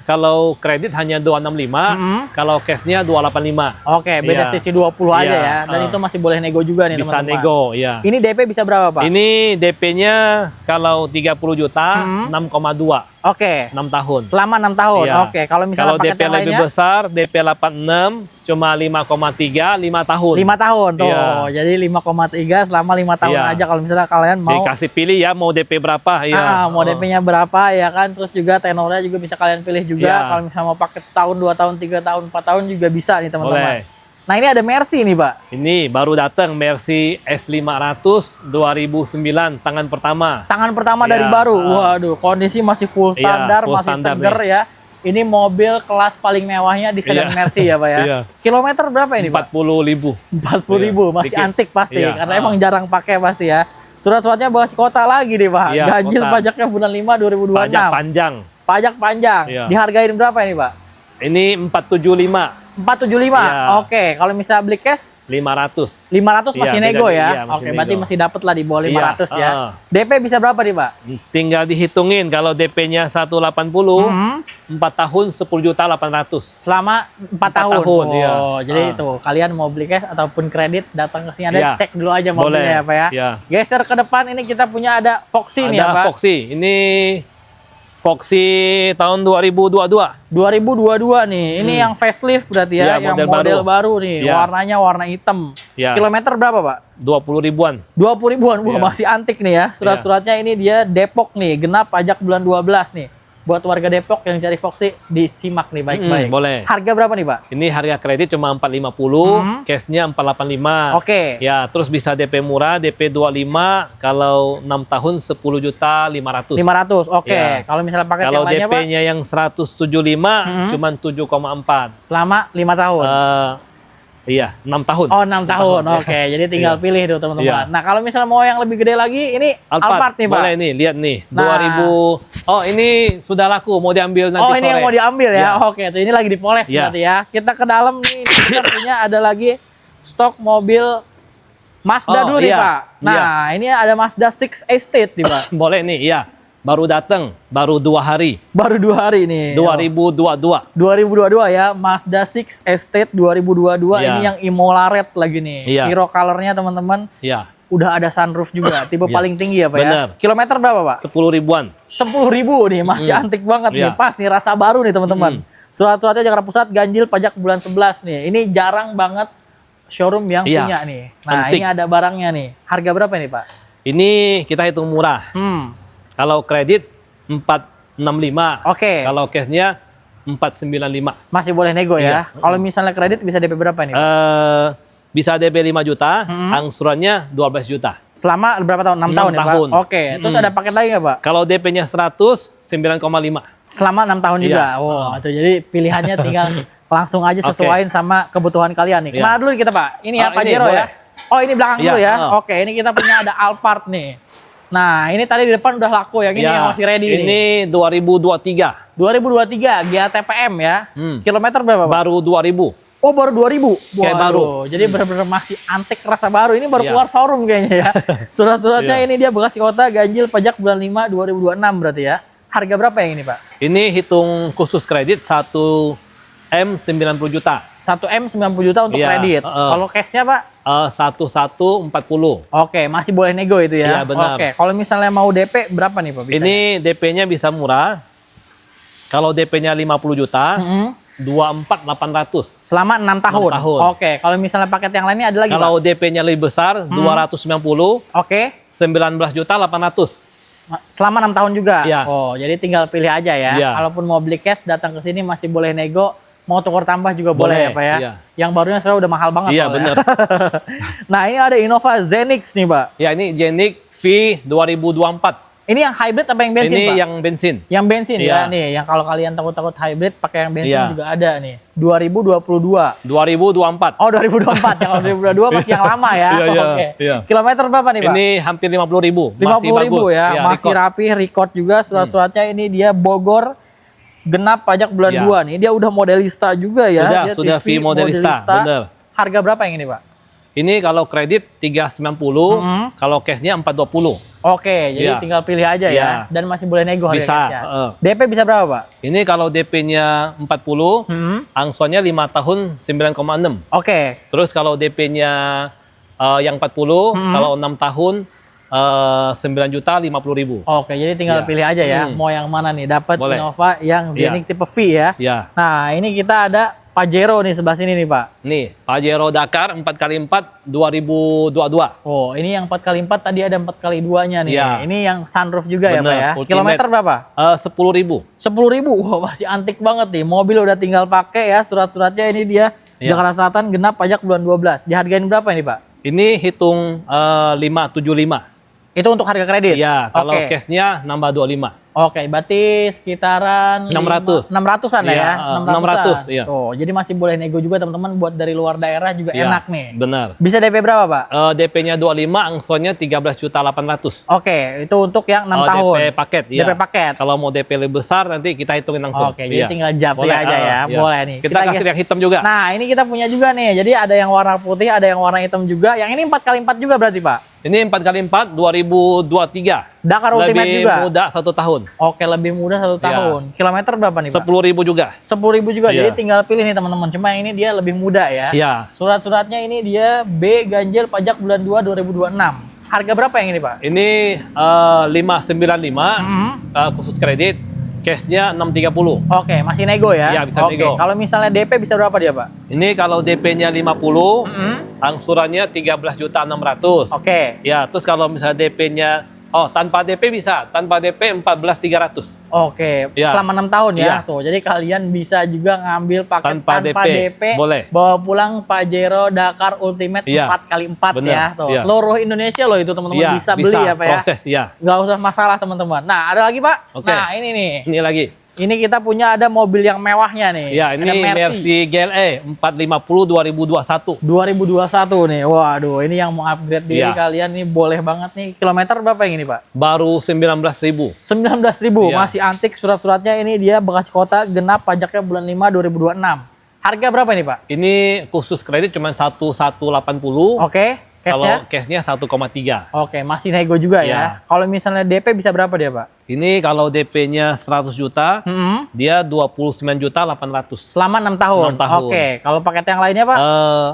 kalau kredit hanya 265, kalau cashnya 285. Oke, beda Iya. sisi 20 aja Iya, ya. Dan itu masih boleh nego juga nih, Bisa teman-teman. nego, ya. Ini DP bisa berapa, Pak? Ini DP-nya kalau 30 juta, 6,2. Oke. 6 tahun. Selama 6 tahun. Iya. Oke, kalau misalnya Kalau paket DP yang lebih lainnya besar, DP 86 cuma 5,3, 5 tahun. 5 tahun tuh. Iya. Jadi 5,3 selama 5 tahun Iya. aja kalau misalnya kalian mau Dikasih pilih ya mau DP berapa ya. mau DP-nya berapa ya kan. Terus juga tenornya juga bisa kalian pilih juga. Iya. Kalau misalnya mau paket setahun, 2 tahun, 3 tahun, 4 tahun juga bisa nih, teman-teman. Boleh. Nah, ini ada Mercy nih, Pak. Ini baru datang Mercy S500 2009 tangan pertama. Tangan pertama Iya, dari baru. Waduh, kondisi masih full Iya, standar, full masih standar seger ya. Ini mobil kelas paling mewahnya di sedan Iya. Mercy ya, Pak ya. Iya. Kilometer berapa ini, Pak? 40.000. 40 ribu, masih Dikit. antik pasti. Iya. Karena emang jarang pakai pasti ya. Surat-suratnya Bekasi kota lagi nih, Pak. Iya, Ganjil kota. pajaknya bulan 5 2026. Pajak panjang. Pajak panjang. Iya. Dihargain berapa ini, Pak? Ini 475. 475. Iya. Oke, kalau misalnya beli cash 500. 500 masih Iya, nego beda- ya. iya, masih Oke, berarti nego. masih dapat lah di bawah 500 Iya, ya. DP bisa berapa nih, Pak? Tinggal dihitungin kalau DP-nya 180, 4 tahun 10.800.000. Selama 4 4 tahun. tahun, Oh, iya. jadi itu kalian mau beli cash ataupun kredit datang ke sini ada Iya. cek dulu aja mobilnya Boleh, ya, Pak ya. iya. Geser ke depan ini kita punya ada Foxy nih ya, Ada Pak. Foxy. Ini Foxy tahun 2022. 2022 nih. Ini yang facelift berarti ya, Ya, yang model model baru nih. Ya. Warnanya warna hitam. Ya. Kilometer berapa, Pak? 20 ribuan. 20 ribuan. Wah, Ya. masih antik nih ya. Surat-suratnya ini dia Depok nih, genap pajak bulan 12 nih. Buat warga Depok yang cari Foxy, disimak nih baik-baik. Boleh. Harga berapa nih, Pak? Ini harga kredit cuma 450, cashnya 485. Oke. Ya, terus bisa DP murah, DP 25, kalau 6 tahun 10.500.000. 500. Oke. Ya. Kalau misalnya paket Kalau yang lainnya, Pak, DP-nya yang 175 cuma 7,4. selama 5 tahun. Iya, 6 tahun. Oh, 6 tahun. Ya. Oke, jadi tinggal Iya. pilih tuh teman-teman. Iya. Nah, kalau misalnya mau yang lebih gede lagi, ini Alphard nih, Pak. Boleh nih, lihat nih. Nah. 2000. Oh, ini sudah laku, mau diambil nanti Oh, sore. ini yang mau diambil ya. Ya. Oke, tuh ini lagi dipoles Ya. berarti ya. Kita ke dalam nih, kita punya ada lagi stok mobil Mazda Oh, dulu nih, iya. Pak. Nah, ini ada Mazda 6 Estate nih, Pak. Boleh nih, iya. Baru datang, baru 2 hari. Baru 2 hari nih. 2022. 2022 ya, Mazda 6 Estate 2022. Iya. Ini yang Imola Red lagi nih. Iya. Hero colornya teman-teman. Iya, Udah ada sunroof juga, tipe Iya. paling tinggi ya, Pak Bener. ya. Kilometer berapa, Pak? 10 ribuan. 10.000 nih, masih antik banget nih. Iya. Pas nih, rasa baru nih teman-teman. Surat-suratnya Jakarta Pusat, ganjil pajak bulan 11 nih. Ini jarang banget showroom yang Iya. punya nih. Nah, Antik. ini ada barangnya nih. Harga berapa nih, Pak? Ini kita hitung murah. Kalau kredit 465. Oke. Kalau cashnya 495. Masih boleh nego ya. Iya. Kalau misalnya kredit bisa DP berapa nih, Pak? Bisa DP 5 juta, angsurannya 12 juta. Selama berapa tahun? 6 tahun ya, Pak? tahun. Oke. Terus ada paket lagi nggak, Pak? Kalau DP-nya 100, 9,5. Selama 6 tahun juga. Iya. Oh, itu jadi pilihannya tinggal langsung aja sesuaiin sama kebutuhan kalian nih. Iya. Kemana dulu kita, Pak? Ini ya, Oh, ini Pajero ya? boleh. Oh, ini belakang Iya, dulu ya? oh. Oke, ini kita punya ada Alphard nih. Nah, ini tadi di depan udah laku ya. Ini Ya, yang masih ready nih. Ini 2023. 2023 Gia TPM ya. Kilometer berapa, Pak? Baru 2000. Oh, baru 2000. Kayak Waduh, baru. Jadi benar-benar masih antik rasa baru. Ini baru Iya. keluar showroom kayaknya ya. Surat-suratnya Iya. ini dia Bekasi Kota, ganjil pajak bulan 5 2026 berarti ya. Harga berapa yang ini, Pak? Ini hitung khusus kredit 1M 90 juta. 1M 90 juta untuk Iya, kredit. Kalau cashnya, Pak? 1140. Oke, masih boleh nego itu ya. Iya, benar. Oke, kalau misalnya mau DP berapa nih, Pak? Bisanya? Ini DP-nya bisa murah. Kalau DP-nya 50 juta, 24.800. Selama 6 tahun. 6 tahun. Oke, kalau misalnya paket yang lainnya ada lagi, Kalau Pak? DP-nya lebih besar, 290, Oke. 19 juta 800. Selama 6 tahun juga. Iya. Oh, jadi tinggal pilih aja ya. Iya. Kalaupun mau beli cash datang ke sini masih boleh nego, mau tukar tambah juga boleh, ya, Boleh, Pak ya. iya. Yang barunya sekarang udah mahal banget Iya, soalnya. bener. Nah, ini ada Innova Zenix nih, Pak. Ya, ini Genik V 2024. Ini yang hybrid apa yang bensin, Ini Pak? yang bensin. Yang bensin Iya. ya nih, yang kalau kalian takut-takut hybrid pakai yang bensin Iya. juga ada nih. 2022. 2024. Oh, 2024. Yang 2022 masih yang lama ya. Iya, iya, Oke. iya. Kilometer berapa nih, Pak? Ini hampir 50.000. 50.000 ya, masih record. rapi, record juga surat-suratnya. Ini dia Bogor genap pajak bulan Iya. 2 nih. Dia udah modelista juga ya. Dia Sudah TV V modelista, bener. Harga berapa yang ini, Pak? Ini kalau kredit 390, kalau cashnya 420. Oke, jadi Iya. tinggal pilih aja Iya. ya. Dan masih boleh nego harga Bisa, cashnya. heeh. DP bisa berapa, Pak? Ini kalau DP-nya 40, angsurannya 5 tahun 9,6. Oke. Terus kalau DP-nya yang 40, kalau 6 tahun 9 juta 50.000. Oke, jadi tinggal Iya. pilih aja ya. Mau yang mana nih? Dapat Boleh. Innova yang Iya. Zenix tipe V ya. Ya, Nah, ini kita ada Pajero nih sebelah sini nih, Pak. nih Pajero Dakar 4x4 2022. Oh, ini yang 4x4 tadi ada 4x2-nya nih. Iya. Ini yang sunroof juga ya, Bener, Pak ya. ultimate. Kilometer berapa? 10.000. 10.000. Wah, masih antik banget nih. Mobil udah tinggal pakai ya. Surat-suratnya ini dia Iya. Jakarta Selatan genap pajak bulan 12. Dihargain berapa ini, Pak? Ini hitung 575. Itu untuk harga kredit? Ya, kalau Oke. cashnya nambah 25. Oke, berarti sekitaran 600. 600-an ya? Iya, 600-an. 600, iya. Tuh, jadi masih boleh nego juga teman-teman buat dari luar daerah juga Ya, enak nih. benar. Bisa DP berapa, Pak? DP-nya 25, angsurannya 13.800.000. Oke, itu untuk yang 6 Oh, tahun. DP paket, ya. DP paket. Kalau mau DP lebih besar nanti kita hitungin langsung. Oke, jadi Iya. tinggal japri Boleh, aja ya. iya. Boleh nih. Kita kasih yang hitam juga. Nah, ini kita punya juga nih. Jadi ada yang warna putih, ada yang warna hitam juga. Yang ini 4x4 juga berarti, Pak? Ini 4x4 2023. Dakar Ultimate Lebih juga? muda 1 tahun. Oke, lebih mudah 1 Iya. tahun. Kilometer berapa nih, Pak? 10.000 juga. 10.000 juga. Iya. Jadi tinggal pilih nih teman-teman. Cuma yang ini dia lebih muda ya. Iya. Surat-suratnya ini dia B ganjil pajak bulan 2 2026. Harga berapa yang ini, Pak? Ini 595 khusus kredit. cashnya 630. Oke, masih nego ya? Iya, bisa Oke, nego. kalau misalnya DP bisa berapa dia, Pak? Ini kalau DP-nya 50, angsurannya 13.600.000. Oke. Ya, terus kalau misalnya DP-nya tanpa DP bisa, tanpa DP 14.300. Oke, Ya. selama 6 tahun ya. Iya. Tuh, jadi kalian bisa juga ngambil paket Tanpa tanpa DP, DP, boleh. bawa pulang Pajero Dakar Ultimate Iya. 4x4 Bener, ya. Tuh, iya. seluruh Indonesia loh itu teman-teman Iya, bisa beli ya, Pak ya. proses, ya. Nggak usah masalah teman-teman. Nah, ada lagi, Pak? Oke. Nah, ini nih. Ini lagi. Ini kita punya ada mobil yang mewahnya nih. Ya, ini Ada Mercy GLE 450 2021. 2021 nih. Waduh, ini yang mau upgrade diri Iya. kalian nih boleh banget nih. Kilometer berapa yang ini, Pak? Baru 19.000. 19.000, Iya. masih antik surat-suratnya. Ini dia Bekasi Kota, genap pajaknya bulan 5 2026. Harga berapa nih, Pak? Ini khusus kredit cuma 1180. Oke, Kalau cashnya? cashnya 1,3. Oke, masih nego juga ya. Iya. Kalau misalnya DP bisa berapa dia, Pak? Ini kalau DP-nya 100 juta, dia 29.800.000. Selama 6 tahun. 6 tahun. Oke, kalau paket yang lainnya, Pak?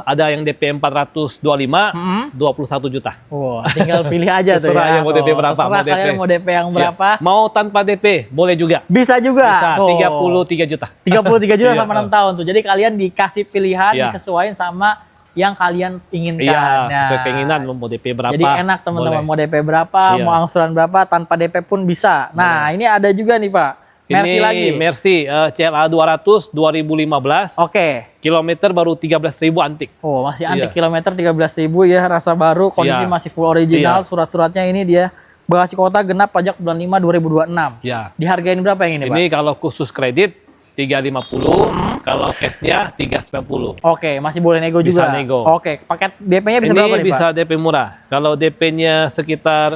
Ada yang DP 425, 21 juta. Wah, tinggal pilih aja tuh Terserah ya. yang mau DP Tuh, berapa, terserah mau DP. kalian mau DP yang Ya. berapa. Mau tanpa DP, boleh juga. Bisa juga. Bisa, Tuh. 33 juta. 33 juta Iya. sama 6 tahun tuh. Jadi kalian dikasih pilihan, Iya. disesuaikan sama yang kalian inginkan. Iya, Nah, sesuai keinginan mau DP berapa. jadi enak teman-teman, boleh. mau DP berapa, Iya. mau angsuran berapa, tanpa DP pun bisa. Nah, ini ada juga nih, Pak. Mercy Ini lagi. Mercy CLA 200 2015. Oke. Kilometer baru 13.000 antik. Oh, masih antik Iya. kilometer 13.000 ya, rasa baru, kondisi Iya. masih full original, Iya. surat-suratnya ini dia Bekasi Kota genap pajak bulan 5 2026. Ya. Dihargain berapa yang ini, Pak? Ini kalau khusus kredit 350, kalau cashnya 390. Oke, masih boleh nego Bisa juga. nego. Oke, paket DP-nya bisa Ini berapa nih, bisa Pak? DP murah. Kalau DP-nya sekitar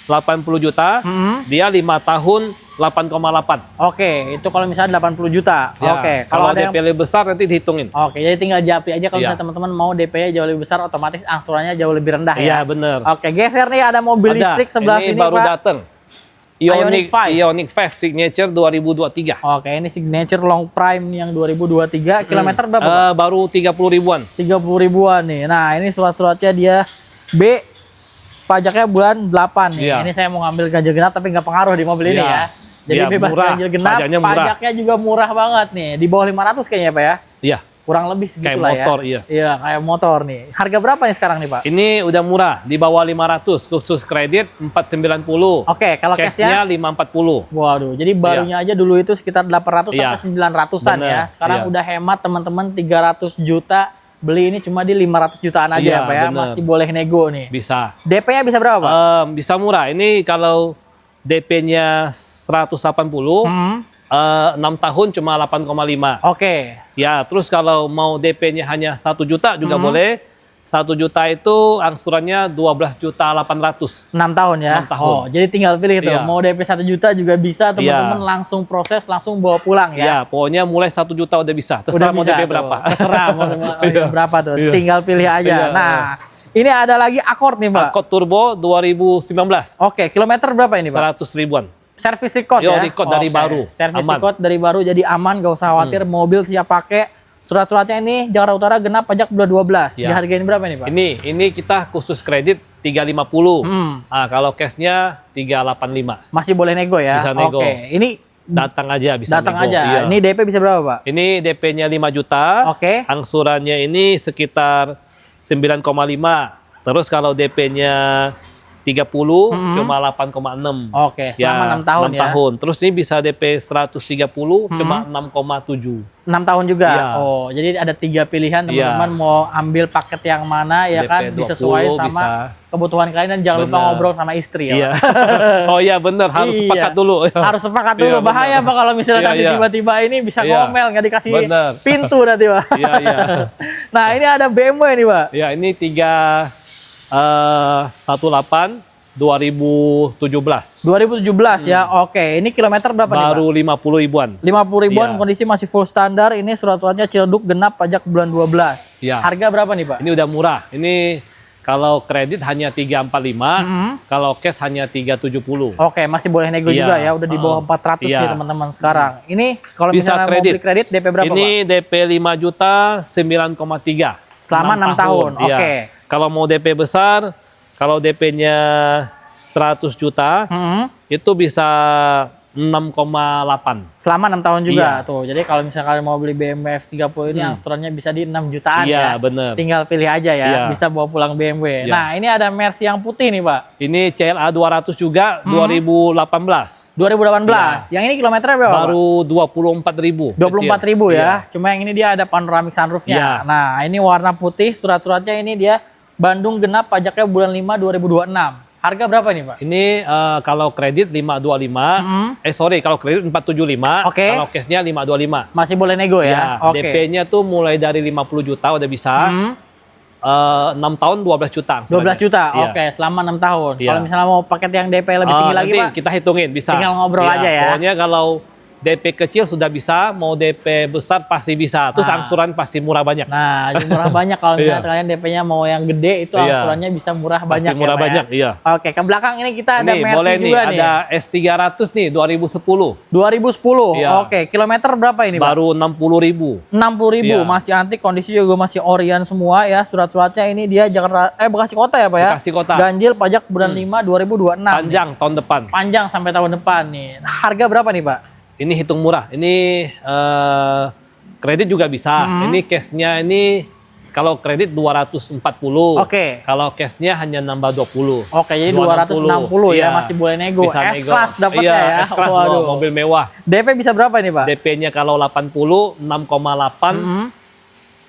80 juta, dia 5 tahun 8,8. Oke, itu kalau misalnya 80 juta. Ya, Oke, kalau ada DP lebih besar nanti dihitungin. Oke, jadi tinggal japri aja kalau Iya. misalnya teman-teman mau DP-nya jauh lebih besar, otomatis angsurannya jauh lebih rendah ya. Iya, bener. Oke, geser nih ada mobil Ada. listrik sebelah ini sini, baru Pak. datang. Ioniq 5. Ioniq 5 Signature 2023. Oke, ini signature long prime yang 2023. Kilometer berapa, Pak? Baru 30 ribuan. 30 ribuan nih. Nah, ini surat-suratnya dia B, pajaknya bulan 8 nih. Iya. Ini saya mau ngambil ganjil genap tapi nggak pengaruh di mobil ini Iya. ya. Jadi Iya, bebas murah. ganjil genap, Pajaknya murah. pajaknya juga murah banget nih. Di bawah 500 kayaknya, Pak ya. Iya. Kurang lebih segitu Kayak lah ya. motor, iya. Iya, kayak motor nih. Harga berapa nih sekarang nih, Pak? Ini udah murah, di bawah 500, khusus kredit 490. Oke, kalau Cashnya cashnya? 540. Waduh, jadi barunya aja dulu itu sekitar 800 Iya. sampai 900-an Bener, ya. Sekarang iya. udah hemat teman-teman 300 juta. Beli ini cuma di 500 jutaan aja Iya, ya, Pak ya. bener. Masih boleh nego nih. Bisa. DP-nya bisa berapa, Pak? Bisa murah. Ini kalau DP-nya 180, 6 tahun cuma 8,5. Oke. Ya, terus kalau mau DP-nya hanya 1 juta juga boleh. 1 juta itu angsurannya 12.800.000. 6 tahun ya? 6 tahun. Oh, jadi tinggal pilih tuh. Iya. Mau DP 1 juta juga bisa, teman-teman langsung proses, langsung bawa pulang ya? Ya, pokoknya mulai 1 juta udah bisa. Terserah mau bisa DP tuh. berapa. Terserah mau Iya. berapa tuh. Iya. Tinggal pilih aja. Iya. Nah, ini ada lagi Accord nih, Mbak. Accord Turbo 2019. Oke, kilometer berapa ini, Pak? 100 ribuan. Servis record Yo, ya? record dari baru. Servis Aman. record dari baru, jadi aman, gak usah khawatir. Mobil siap pakai. Surat-suratnya ini Jakarta Utara genap pajak bulan 12. Ya. Dihargain berapa nih, Pak? Ini kita khusus kredit 350. Hmm. Nah, kalau cashnya 385. Masih boleh nego ya? Bisa nego. Oke, ini Datang aja bisa datang nego. aja. Iya. Ini DP bisa berapa, Pak? Ini DP-nya 5 juta. Oke. Angsurannya ini sekitar 9,5. Terus kalau DP-nya 30 cuma 8,6. Oke, selama 6 tahun 6 ya? tahun. Terus ini bisa DP 130 cuma 6,7. 6 tahun juga. Iya. Oh, jadi ada 3 pilihan teman-teman Iya. mau ambil paket yang mana ya DP kan 20 disesuaikan sama bisa. kebutuhan kalian dan jangan lupa Bener. ngobrol sama istri ya. Iya. Pak. Oh iya bener, harus Iya. sepakat dulu. Harus sepakat dulu. Iya, bener. Bahaya Pak kalau misalnya Iya, nanti iya. tiba-tiba ini bisa Iya. ngomel nggak dikasih Bener. pintu nanti, Pak. Iya, iya. Nah, ini ada BMW nih, Pak. Ya, ini 318 2017. 2017 ya. Oke, ini kilometer berapa nih, Pak? Baru 50 ribuan. 50 ribuan, Iya. kondisi masih full standar. Ini surat-suratnya Ciledug genap pajak bulan 12. Iya. Harga berapa nih, Pak? Ini udah murah. Ini kalau kredit hanya 345, kalau cash hanya 370. Oke, masih boleh nego Iya. juga ya. Udah di bawah 400 Iya. nih teman-teman sekarang. Ini kalau Bisa misalnya mau kredit. beli kredit DP berapa, Ini Pak? DP 5 juta 9,3. Selama 6 tahun. Iya. Oke. Kalau mau DP besar, kalau DP-nya 100 juta, Hmm. itu bisa 6,8. Selama 6 tahun juga Iya. tuh. Jadi kalau misalnya kalian mau beli BMW F30 ini angsurannya bisa di 6 jutaan Iya, ya. bener. Tinggal pilih aja ya, Iya. bisa bawa pulang BMW. Iya. Nah, ini ada Mercy yang putih nih, Pak. Ini CLA 200 juga 2018. 2018. Yang ini kilometernya berapa, Pak? Baru 24.000. 24.000 Iya. ya. Cuma yang ini dia ada panoramic sunroofnya. Iya. Nah, ini warna putih, surat-suratnya ini dia Bandung genap, pajaknya bulan 5 2026. Harga berapa nih, Pak? Ini kalau kredit 525. Sorry, kalau kredit 475. Oke. Kalau cashnya 525. Masih boleh nego ya? Ya, DP-nya tuh mulai dari 50 juta udah bisa. 6 tahun 12 juta. 12 juta, Iya. oke, selama 6 tahun. Iya. Kalau misalnya mau paket yang DP lebih tinggi lagi, nanti Pak? kita hitungin bisa. Tinggal ngobrol Iya, aja ya. Pokoknya kalau DP kecil sudah bisa, mau DP besar pasti bisa. Terus Nah. angsuran pasti murah banyak. Nah, murah banyak kalau misalnya Iya. kalian DP-nya mau yang gede itu Iya. angsurannya bisa murah Pasti banyak murah ya, Pak, banyak, ya? iya. Oke, ke belakang ini kita ada Ini Mercy boleh nih, juga nih. ada S300 nih 2010. 2010. Iya. Oke, kilometer berapa ini, Pak? Baru 60.000. 60.000, Iya. masih antik, kondisi juga masih orian semua ya. Surat-suratnya ini dia Jakarta Bekasi Kota ya, Pak ya? Bekasi Kota. Ganjil pajak bulan 5 2026. Panjang tahun depan. Panjang sampai tahun depan nih. Nah, harga berapa nih, Pak? Ini hitung murah. Ini kredit juga bisa. Ini cashnya ini kalau kredit 240. Oke. Kalau cashnya hanya nambah 20. Oke, jadi 260 ya, Iya. masih boleh nego. Bisa S-Class nego. dapatnya Iya, ya. S-Class Waduh. loh, mobil mewah. DP bisa berapa ini, Pak? DP-nya kalau 80, 6,8,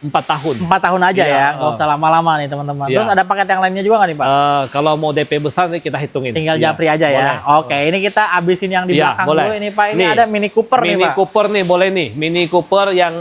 4 tahun. 4 tahun aja Iya, ya, nggak usah lama-lama nih teman-teman. Iya. Terus ada paket yang lainnya juga nggak nih, Pak? Kalau mau DP besar nih kita hitungin. Tinggal Iya, japri aja ya. boleh. Oke, ini kita abisin yang di Iya, belakang boleh. dulu ini, Pak. Ini Nih, ada Mini Cooper nih, Mini Pak. Cooper nih boleh nih. Mini Cooper yang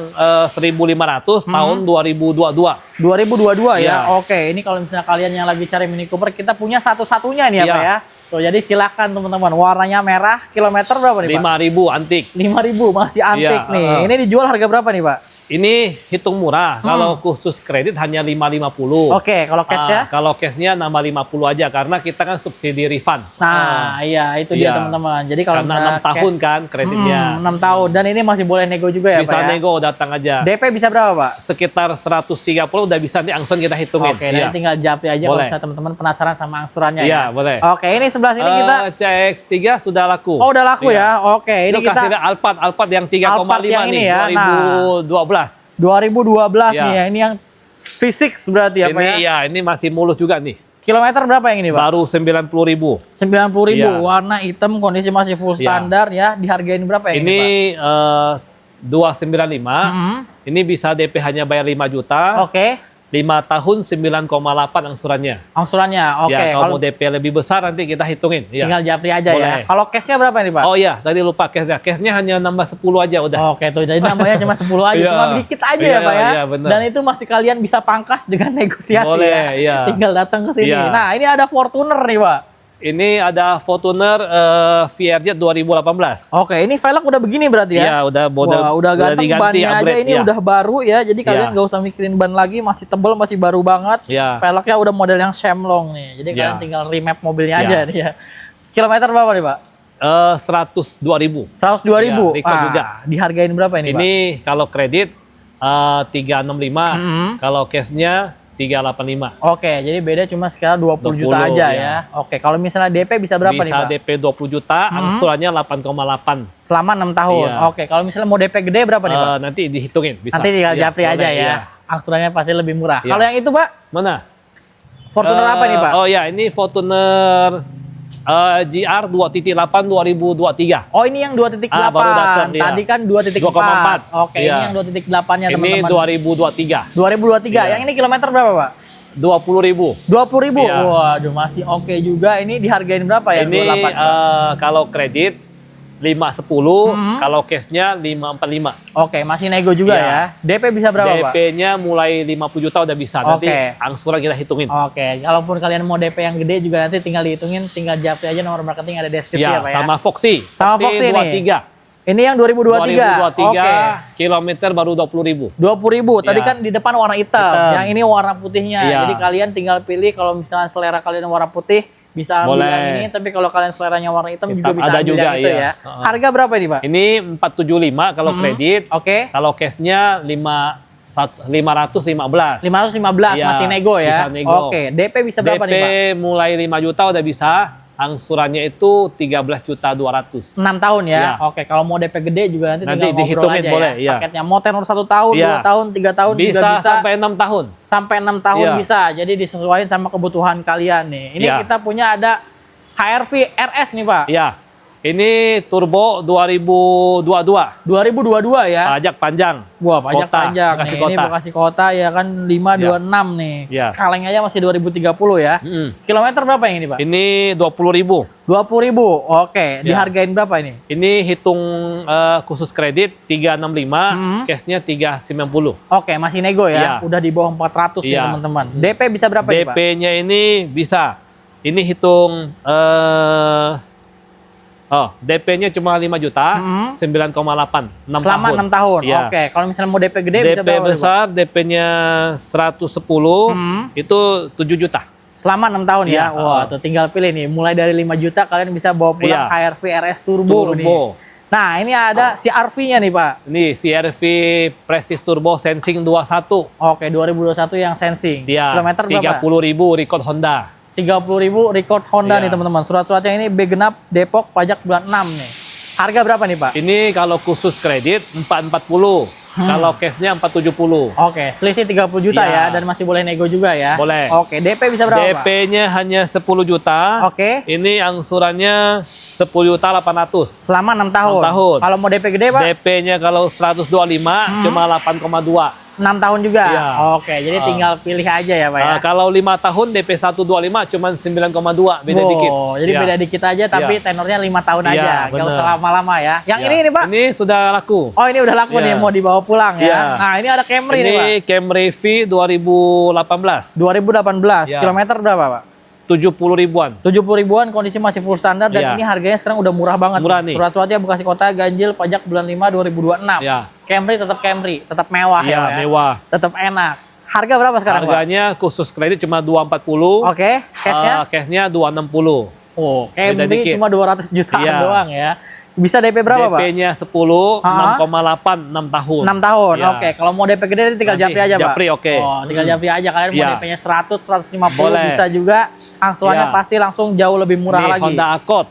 1.500 tahun 2022. 2022 ya. Iya. Oke, ini kalau misalnya kalian yang lagi cari Mini Cooper, kita punya satu-satunya nih ya, Iya. Pak ya. Tuh, jadi silakan teman-teman. Warnanya merah, kilometer berapa nih, Pak? 5.000 antik. 5.000, masih antik Iya, nih. Ini dijual harga berapa nih, Pak? Ini hitung murah. Kalau khusus kredit hanya 550. Oke, kalau cash ya? Kalau cashnya nambah 50 aja karena kita kan subsidi refund. Nah, iya itu dia Iya. teman-teman. Jadi kalau Karena misalnya 6 tahun kan kreditnya. 6 tahun dan ini masih boleh nego juga ya, Bisa Pak ya? nego, datang aja. DP bisa berapa, Pak? Sekitar 130 udah bisa nih angsuran kita hitungin. Oke, nanti tinggal japri aja kalau Boleh. misalnya teman-teman penasaran sama angsurannya Iya, ya. boleh. Oke, ini sebelah sini kita CX-3 sudah laku. Oh, udah laku Iya. ya. Oke, ini Ini kita Alphard yang 3,5 Alphard yang ini nih, ya. 2012. 2012 Iya. nih ya. Ini yang V6 berarti ya, Pak ya? Ini ya, ini masih mulus juga nih. Kilometer berapa yang ini, Pak? Baru 90.000. 90.000, Iya. warna hitam, kondisi masih full Iya. standar ya. Dihargain berapa yang Ini ini, Pak? 295. Ini bisa DP hanya bayar 5 juta. Oke. 5 tahun 9,8 angsurannya. Angsurannya. Oke, Ya, kalau kalau mau DP lebih besar nanti kita hitungin. Ya. tinggal japri aja ya. Boleh. Kalau cashnya berapa nih, Pak? Oh iya, tadi lupa cashnya. Cashnya hanya nambah 10 aja udah. Oke tuh, jadi namanya cuma 10 aja, Iya. cuma dikit aja ya, Iya, Pak ya. iya, bener. Dan itu masih kalian bisa pangkas dengan negosiasi Boleh, ya. iya. Tinggal datang ke sini. Iya. Nah, ini ada Fortuner nih, Pak. Ini ada Fortuner VRZ 2018. Oke, ini velg udah begini berarti ya? Iya, udah model Wah, udah ganteng, bannya aja upgrade, ini ya. udah baru ya. Jadi kalian Iya. nggak usah mikirin ban lagi, masih tebel, masih baru banget. Iya. Velgnya udah model yang Shamlong nih. Jadi Iya. kalian tinggal remap mobilnya Iya. aja nih ya. Kilometer berapa nih, Pak? 102.000. 102.000. Iya, Rico juga. Dihargain berapa ini, Pak? Ini kalau kredit 365, kalau cashnya 385. Oke, jadi beda cuma sekitar 20 juta 20, aja ya. ya. Oke, kalau misalnya DP bisa berapa nih, Bisa Pak? DP 20 juta, angsurannya 8,8. Selama 6 tahun. Iya. Oke, kalau misalnya mau DP gede berapa nih, Pak? Nanti dihitungin bisa. Nanti tinggal Iya, japri aja boleh, ya. iya. Angsurannya pasti lebih murah. Iya. Kalau yang itu, Pak? Mana? Fortuner apa nih, Pak? Oh ya, ini Fortuner GR 2.8 2023. Oh, ini yang 2.8. Baru datang, iya. Tadi kan 2.4. 2,4. Oke, ini Iya. yang 2.8-nya Ini teman-teman. 2023. 2023. Iya. Yang ini kilometer berapa, Pak? 20.000. 20.000. Iya. Waduh, masih oke juga. Ini dihargain berapa ya? Ini 28. kalau kredit 510, kalau cashnya 545. Oke, masih nego juga Iya. ya. DP bisa berapa, Pak? DP-nya mulai 50 juta udah bisa. Nanti Oke. angsuran kita hitungin. Oke, kalaupun kalian mau DP yang gede juga nanti tinggal dihitungin, tinggal japri aja nomor marketing ada deskripsi ya, Ya, Pak ya. sama Foxy. Sama Foxy nih. 23. Ini yang 2023. 2023, Oke. kilometer baru 20.000. 20.000. Tadi Iya. kan di depan warna hitam. Hitam. Yang ini warna putihnya. Iya. Jadi kalian tinggal pilih kalau misalnya selera kalian warna putih bisa ambil Boleh. yang ini, tapi kalau kalian seleranya warna hitam juga Hitam bisa ada ambil juga, yang itu iya. ya. Heeh. Harga berapa ini, Pak? Ini 475 kalau kredit. Oke. Kalau cashnya 515. 515 Iya, masih nego ya. bisa nego. Oke, DP bisa berapa DP nih, Pak? mulai 5 juta udah bisa. angsurannya itu 13.200.000. 6 tahun ya. Iya. Oke, kalau mau DP gede juga nanti Nanti tinggal ngobrol dihitungin aja boleh, ya. iya. Paketnya mau tenor 1 tahun, Iya. 2 tahun, 3 tahun juga Bisa bisa. sampai 6 tahun. Sampai 6 tahun Iya. bisa. Jadi disesuaikan sama kebutuhan kalian nih. Ini Iya. kita punya ada HR-V RS nih, Pak. Iya. Ini turbo 2022. 2022 ya. Pajak panjang. Wah, pajak Kota, panjang Bekasi nih. Ini Kota. Bekasi Kota ya kan 526 nih. Iya. Kaleng aja masih 2030 ya. Kilometer berapa yang ini, Pak? Ini 20.000. 20.000. Oke, Iya. dihargain berapa ini? Ini hitung khusus kredit 365, cashnya 390. Oke, masih nego ya. Iya. Udah di bawah 400 nih, Iya. teman-teman. DP bisa berapa nih, Pak? DP-nya ini bisa. Ini hitung DP-nya cuma 5 juta, 9,8, 6 Selama tahun. 6 tahun. Iya. Oke, kalau misalnya mau DP gede bisa DP berapa? Pak? besar, DP-nya 110, itu 7 juta. Selama 6 tahun ya. Iya. Wah, tuh tinggal pilih nih. Mulai dari 5 juta kalian bisa bawa pulang Iya. HR-V RS Turbo nih. Nah, ini ada si RV-nya nih, Pak. Ini CR-V Prestige Turbo Sensing 21. Oke, 2021 yang sensing. Dia Kilometer berapa? 30.000 record Honda. 30.000 record Honda Iya. nih, teman-teman. Surat-suratnya ini B genap Depok pajak bulan 6 nih. Harga berapa nih, Pak? Ini kalau khusus kredit 440, kalau cashnya 470. Oke, selisih 30 juta Iya. ya dan masih boleh nego juga ya. Boleh. Oke, DP bisa berapa, Pak? DP-nya hanya 10 juta. Oke. Ini angsurannya 10.800.000. Selama 6 tahun. 6 tahun. Kalau mau DP gede, Pak? DP-nya kalau 125 cuma 8,2. 6 tahun juga. Iya. Oke, jadi tinggal pilih aja ya, Pak ya. Kalau 5 tahun DP 125 cuma 9,2, beda Wow, dikit. jadi Iya. beda dikit aja tapi Iya. tenornya 5 tahun Iya, aja. Gak bener. usah lama-lama ya. Yang Iya. ini Pak? Ini sudah laku. Oh, ini udah laku Iya. nih, mau dibawa pulang ya. Iya. Nah, ini ada Camry nih, Pak. Ini Camry V 2018. 2018. Iya. Kilometer berapa, Pak? 70 ribuan. 70 ribuan, kondisi masih full standar dan Iya. ini harganya sekarang udah murah banget. Murah nih. Surat-suratnya Bekasi Kota, ganjil, pajak bulan 5 2026. Ya. Camry, tetap mewah ya, Iya, Pak ya. mewah. Tetap enak. Harga berapa sekarang, Pak? Harganya khusus kredit cuma 240. Oke, cashnya? Cashnya 260. Oh, beda Camry dikit. cuma 200 jutaan Iya. doang ya. Bisa DP berapa, Pak? DP-nya 10, 6,8, 6 tahun. 6 tahun. Iya. Oke, kalau mau DP gede tinggal Nanti japri aja, Pak. japri, oke. Oh, tinggal japri aja. Kalian mau Iya. DP-nya 100, 150 Boleh. bisa juga. Angsurannya Iya. pasti langsung jauh lebih murah Ini lagi. Honda Accord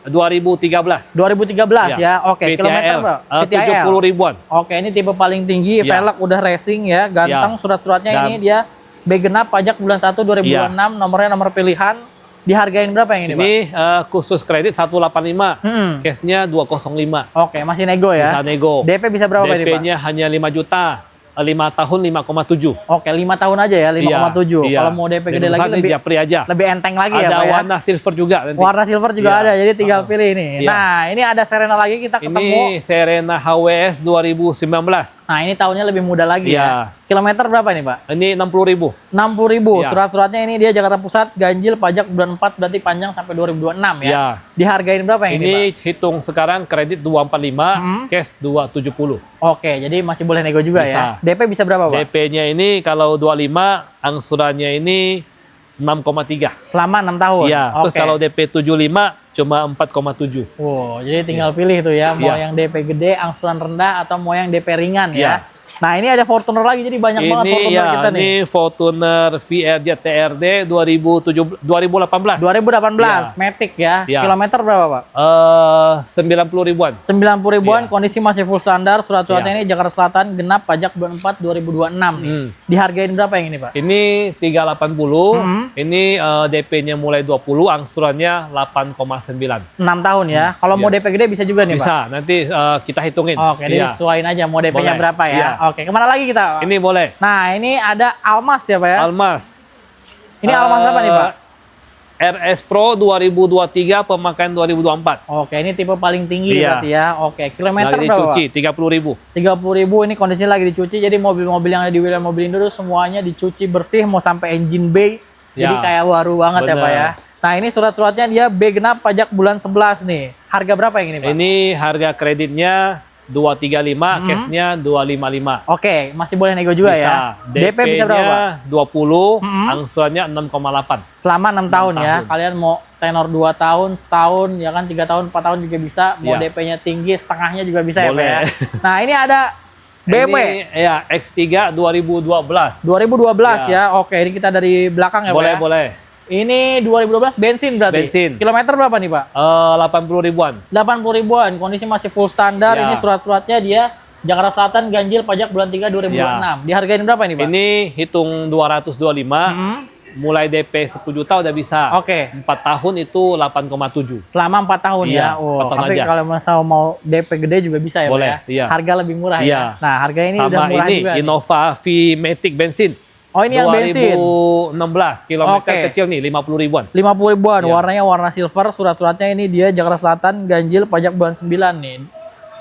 2013. 2013 ya. Oke, VTIL, kilometer berapa? 70 ribuan. Oke, ini tipe paling tinggi, Iya. velg udah racing ya, ganteng. Iya. Surat-suratnya Dan- ini dia B genap pajak bulan 1 2026, Iya. nomornya nomor pilihan. Dihargain berapa yang ini, Pak? Ini khusus kredit 185. Cashnya 205. Oke, masih nego ya. Bisa nego. DP bisa berapa ini, Pak? DP-nya hanya 5 juta. 5 tahun 5,7. Oke, 5 tahun aja ya, 5,7. Iya. Kalau mau DP gede Jadi lagi besar nih lebih japri aja. lebih enteng lagi ya, Ada Pak ya. warna silver juga nanti. Warna silver juga Iya. ada, jadi tinggal pilih nih. Iya. Nah, ini ada Serena lagi, kita ketemu. Ini Serena HWS 2019. Nah, ini tahunnya lebih muda lagi Iya. ya. Kilometer berapa ini, Pak? Ini 60.000. 60.000. Iya. Surat-suratnya ini dia Jakarta Pusat, ganjil, pajak bulan 4, berarti panjang sampai 2026 ya. Iya. Dihargain berapa yang ini, Pak? Ini hitung sekarang kredit 245, cash 270. Oke, jadi masih boleh nego juga ya. Bisa. DP bisa berapa, Pak? DP-nya ini kalau 25, angsurannya ini 6,3. Selama 6 tahun. Iya, terus Oke. kalau DP 75 cuma 4,7. Wow, jadi tinggal pilih tuh ya, mau Iya. yang DP gede, angsuran rendah, atau mau yang DP ringan ya. Iya. Nah, ini ada Fortuner lagi, jadi banyak banget Fortuner kita nih. Ini Fortuner VRJ TRD 2018. 2018, Matic ya. Iya. Kilometer berapa, Pak? 90 ribuan. 90 ribuan, Iya. kondisi masih full standar. Surat-suratnya Iya. ini Jakarta Selatan, genap pajak bulan 4 2026 nih. Dihargain berapa yang ini, Pak? Ini 380. Ini DP-nya mulai 20, angsurannya 8,9. 6 tahun ya. Kalau mau Iya. DP gede bisa juga nih, Pak? Bisa, nanti kita hitungin. Oke, jadi Iya. sesuaiin aja mau DP-nya Boleh. berapa ya. Iya. Oke, kemana lagi kita? Ini boleh. Nah, ini ada Almas ya, Pak ya? Almas. Ini Almas apa nih, Pak? RS Pro 2023, pemakaian 2024. Oke, ini tipe paling tinggi Iya. berarti ya. Oke, kilometer Lagi berapa, dicuci, Pak? 30.000. 30.000, ini kondisinya lagi dicuci. Jadi mobil-mobil yang ada di William Mobilindo itu semuanya dicuci bersih, mau sampai engine bay. Jadi Ya. kayak baru banget ya, Bener. Pak ya. Nah, ini surat-suratnya dia B genap pajak bulan 11 nih. Harga berapa yang ini, Pak? Ini harga kreditnya 235, cashnya 255. Oke, masih boleh nego juga ya. DP bisa berapa, Pak? 20, angsurannya 6,8. Selama 6 tahun ya. tahun. Kalian mau tenor 2 tahun, setahun, ya kan 3 tahun, 4 tahun juga bisa. Mau Iya. DP-nya tinggi, setengahnya juga bisa ya, Pak Boleh. ya. Nah, ini ada BMW Ini, ya, X3 2012. 2012 Ya. ya. Oke, ini kita dari belakang ya, Pak Boleh, ya. boleh. Ini 2012 bensin berarti? Bensin. Kilometer berapa nih Pak? 80 ribuan. 80 ribuan, kondisi masih full standar. Ya. Ini surat-suratnya dia Jakarta Selatan, ganjil pajak bulan 3 2026. Ya. Dihargain berapa ini Pak? Ini hitung 225. Mulai DP 10 juta udah bisa. Oke. 4 tahun itu 8,7. Selama 4 tahun Iya, ya. Oh, 4 tahun tapi aja. kalau misal mau DP gede juga bisa ya Boleh, Pak ya? iya. Harga lebih murah Iya. ya. Nah, harga ini udah Sama murah ini juga. nih. Innova V-Matic bensin. Oh, ini yang bensin. 2016 kilometer Oke. kecil nih 50 ribuan. 50 ribuan, Iya. warnanya warna silver, surat-suratnya ini dia Jakarta Selatan, ganjil pajak bulan 9 nih.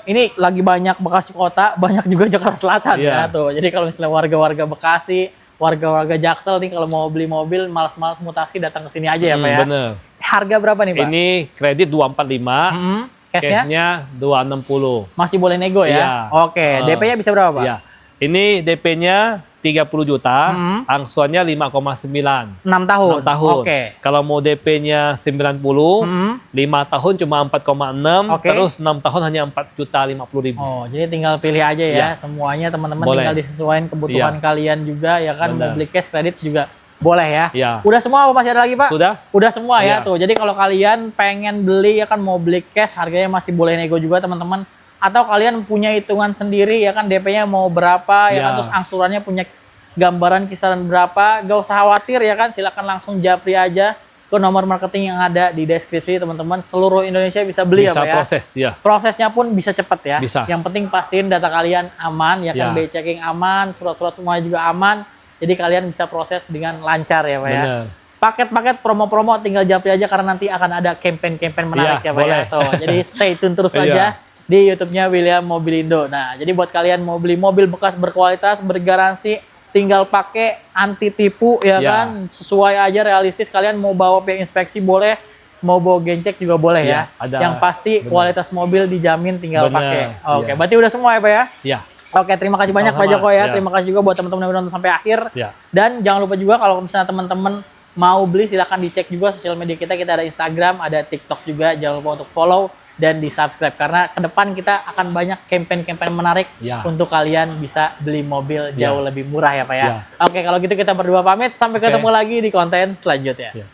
Ini lagi banyak Bekasi kota, banyak juga Jakarta Selatan Iya. ya tuh. Jadi kalau misalnya warga-warga Bekasi, warga-warga Jaksel nih kalau mau beli mobil malas-malas mutasi datang ke sini aja ya Pak ya. Bener. Harga berapa nih Pak? Ini kredit 245, Cashnya cashnya 260. masih boleh nego ya? Iya. Oke, DP-nya bisa berapa Pak? Iya. Ini DP-nya 30 juta, Mm-hmm. angsurannya 5,9. 6 tahun? 6 tahun. Oke. Kalau mau DP-nya 90, 5 tahun cuma 4,6, Oke. terus 6 tahun hanya 4 juta 50 ribu. Oh, jadi tinggal pilih aja ya. Iya. Semuanya teman-teman Boleh. tinggal disesuaikan kebutuhan Iya. kalian juga ya kan. Mau Benar. beli cash kredit juga boleh ya. Iya. Udah semua apa masih ada lagi Pak? Sudah? Udah semua ya Iya. tuh. Jadi kalau kalian pengen beli ya kan mau beli cash harganya masih boleh nego juga teman-teman. Atau kalian punya hitungan sendiri ya kan DP-nya mau berapa ya kan, Iya. terus angsurannya punya gambaran kisaran berapa, gak usah khawatir ya kan, silakan langsung japri aja ke nomor marketing yang ada di deskripsi teman-teman. Seluruh Indonesia bisa beli Bisa ya Pak ya. proses, ya. Prosesnya pun bisa cepat ya. Bisa. Yang penting pastiin data kalian aman ya kan, Ya. BI checking aman, surat-surat semuanya juga aman. Jadi kalian bisa proses dengan lancar ya Pak ya. Benar. Paket-paket promo-promo tinggal japri aja karena nanti akan ada campaign-campaign menarik Iya, ya Pak ya. boleh. Tuh, jadi stay tune terus Iya. aja di YouTube-nya William Mobilindo. Nah, jadi buat kalian mau beli mobil bekas berkualitas, bergaransi, tinggal pakai anti tipu ya Ya. kan, sesuai aja realistis. Kalian mau bawa pihak inspeksi boleh, mau bawa gencek juga boleh ya. Ya, ada. Yang pasti Benar. kualitas mobil dijamin tinggal Benar, pakai. Oke, ya. berarti udah semua ya Pak ya? Ya. Oke, terima kasih banyak Pak Sama-sama, Joko ya. ya. Terima kasih juga buat teman-teman yang udah nonton sampai akhir. Ya. Dan jangan lupa juga kalau misalnya teman-teman mau beli silahkan dicek juga sosial media kita. Kita ada Instagram, ada TikTok juga. Jangan lupa untuk follow dan di subscribe karena ke depan kita akan banyak campaign-campaign menarik Ya. untuk kalian bisa beli mobil jauh lebih murah ya Pak ya. Ya. Oke, kalau gitu kita berdua pamit sampai Oke. ketemu lagi di konten selanjutnya. Ya.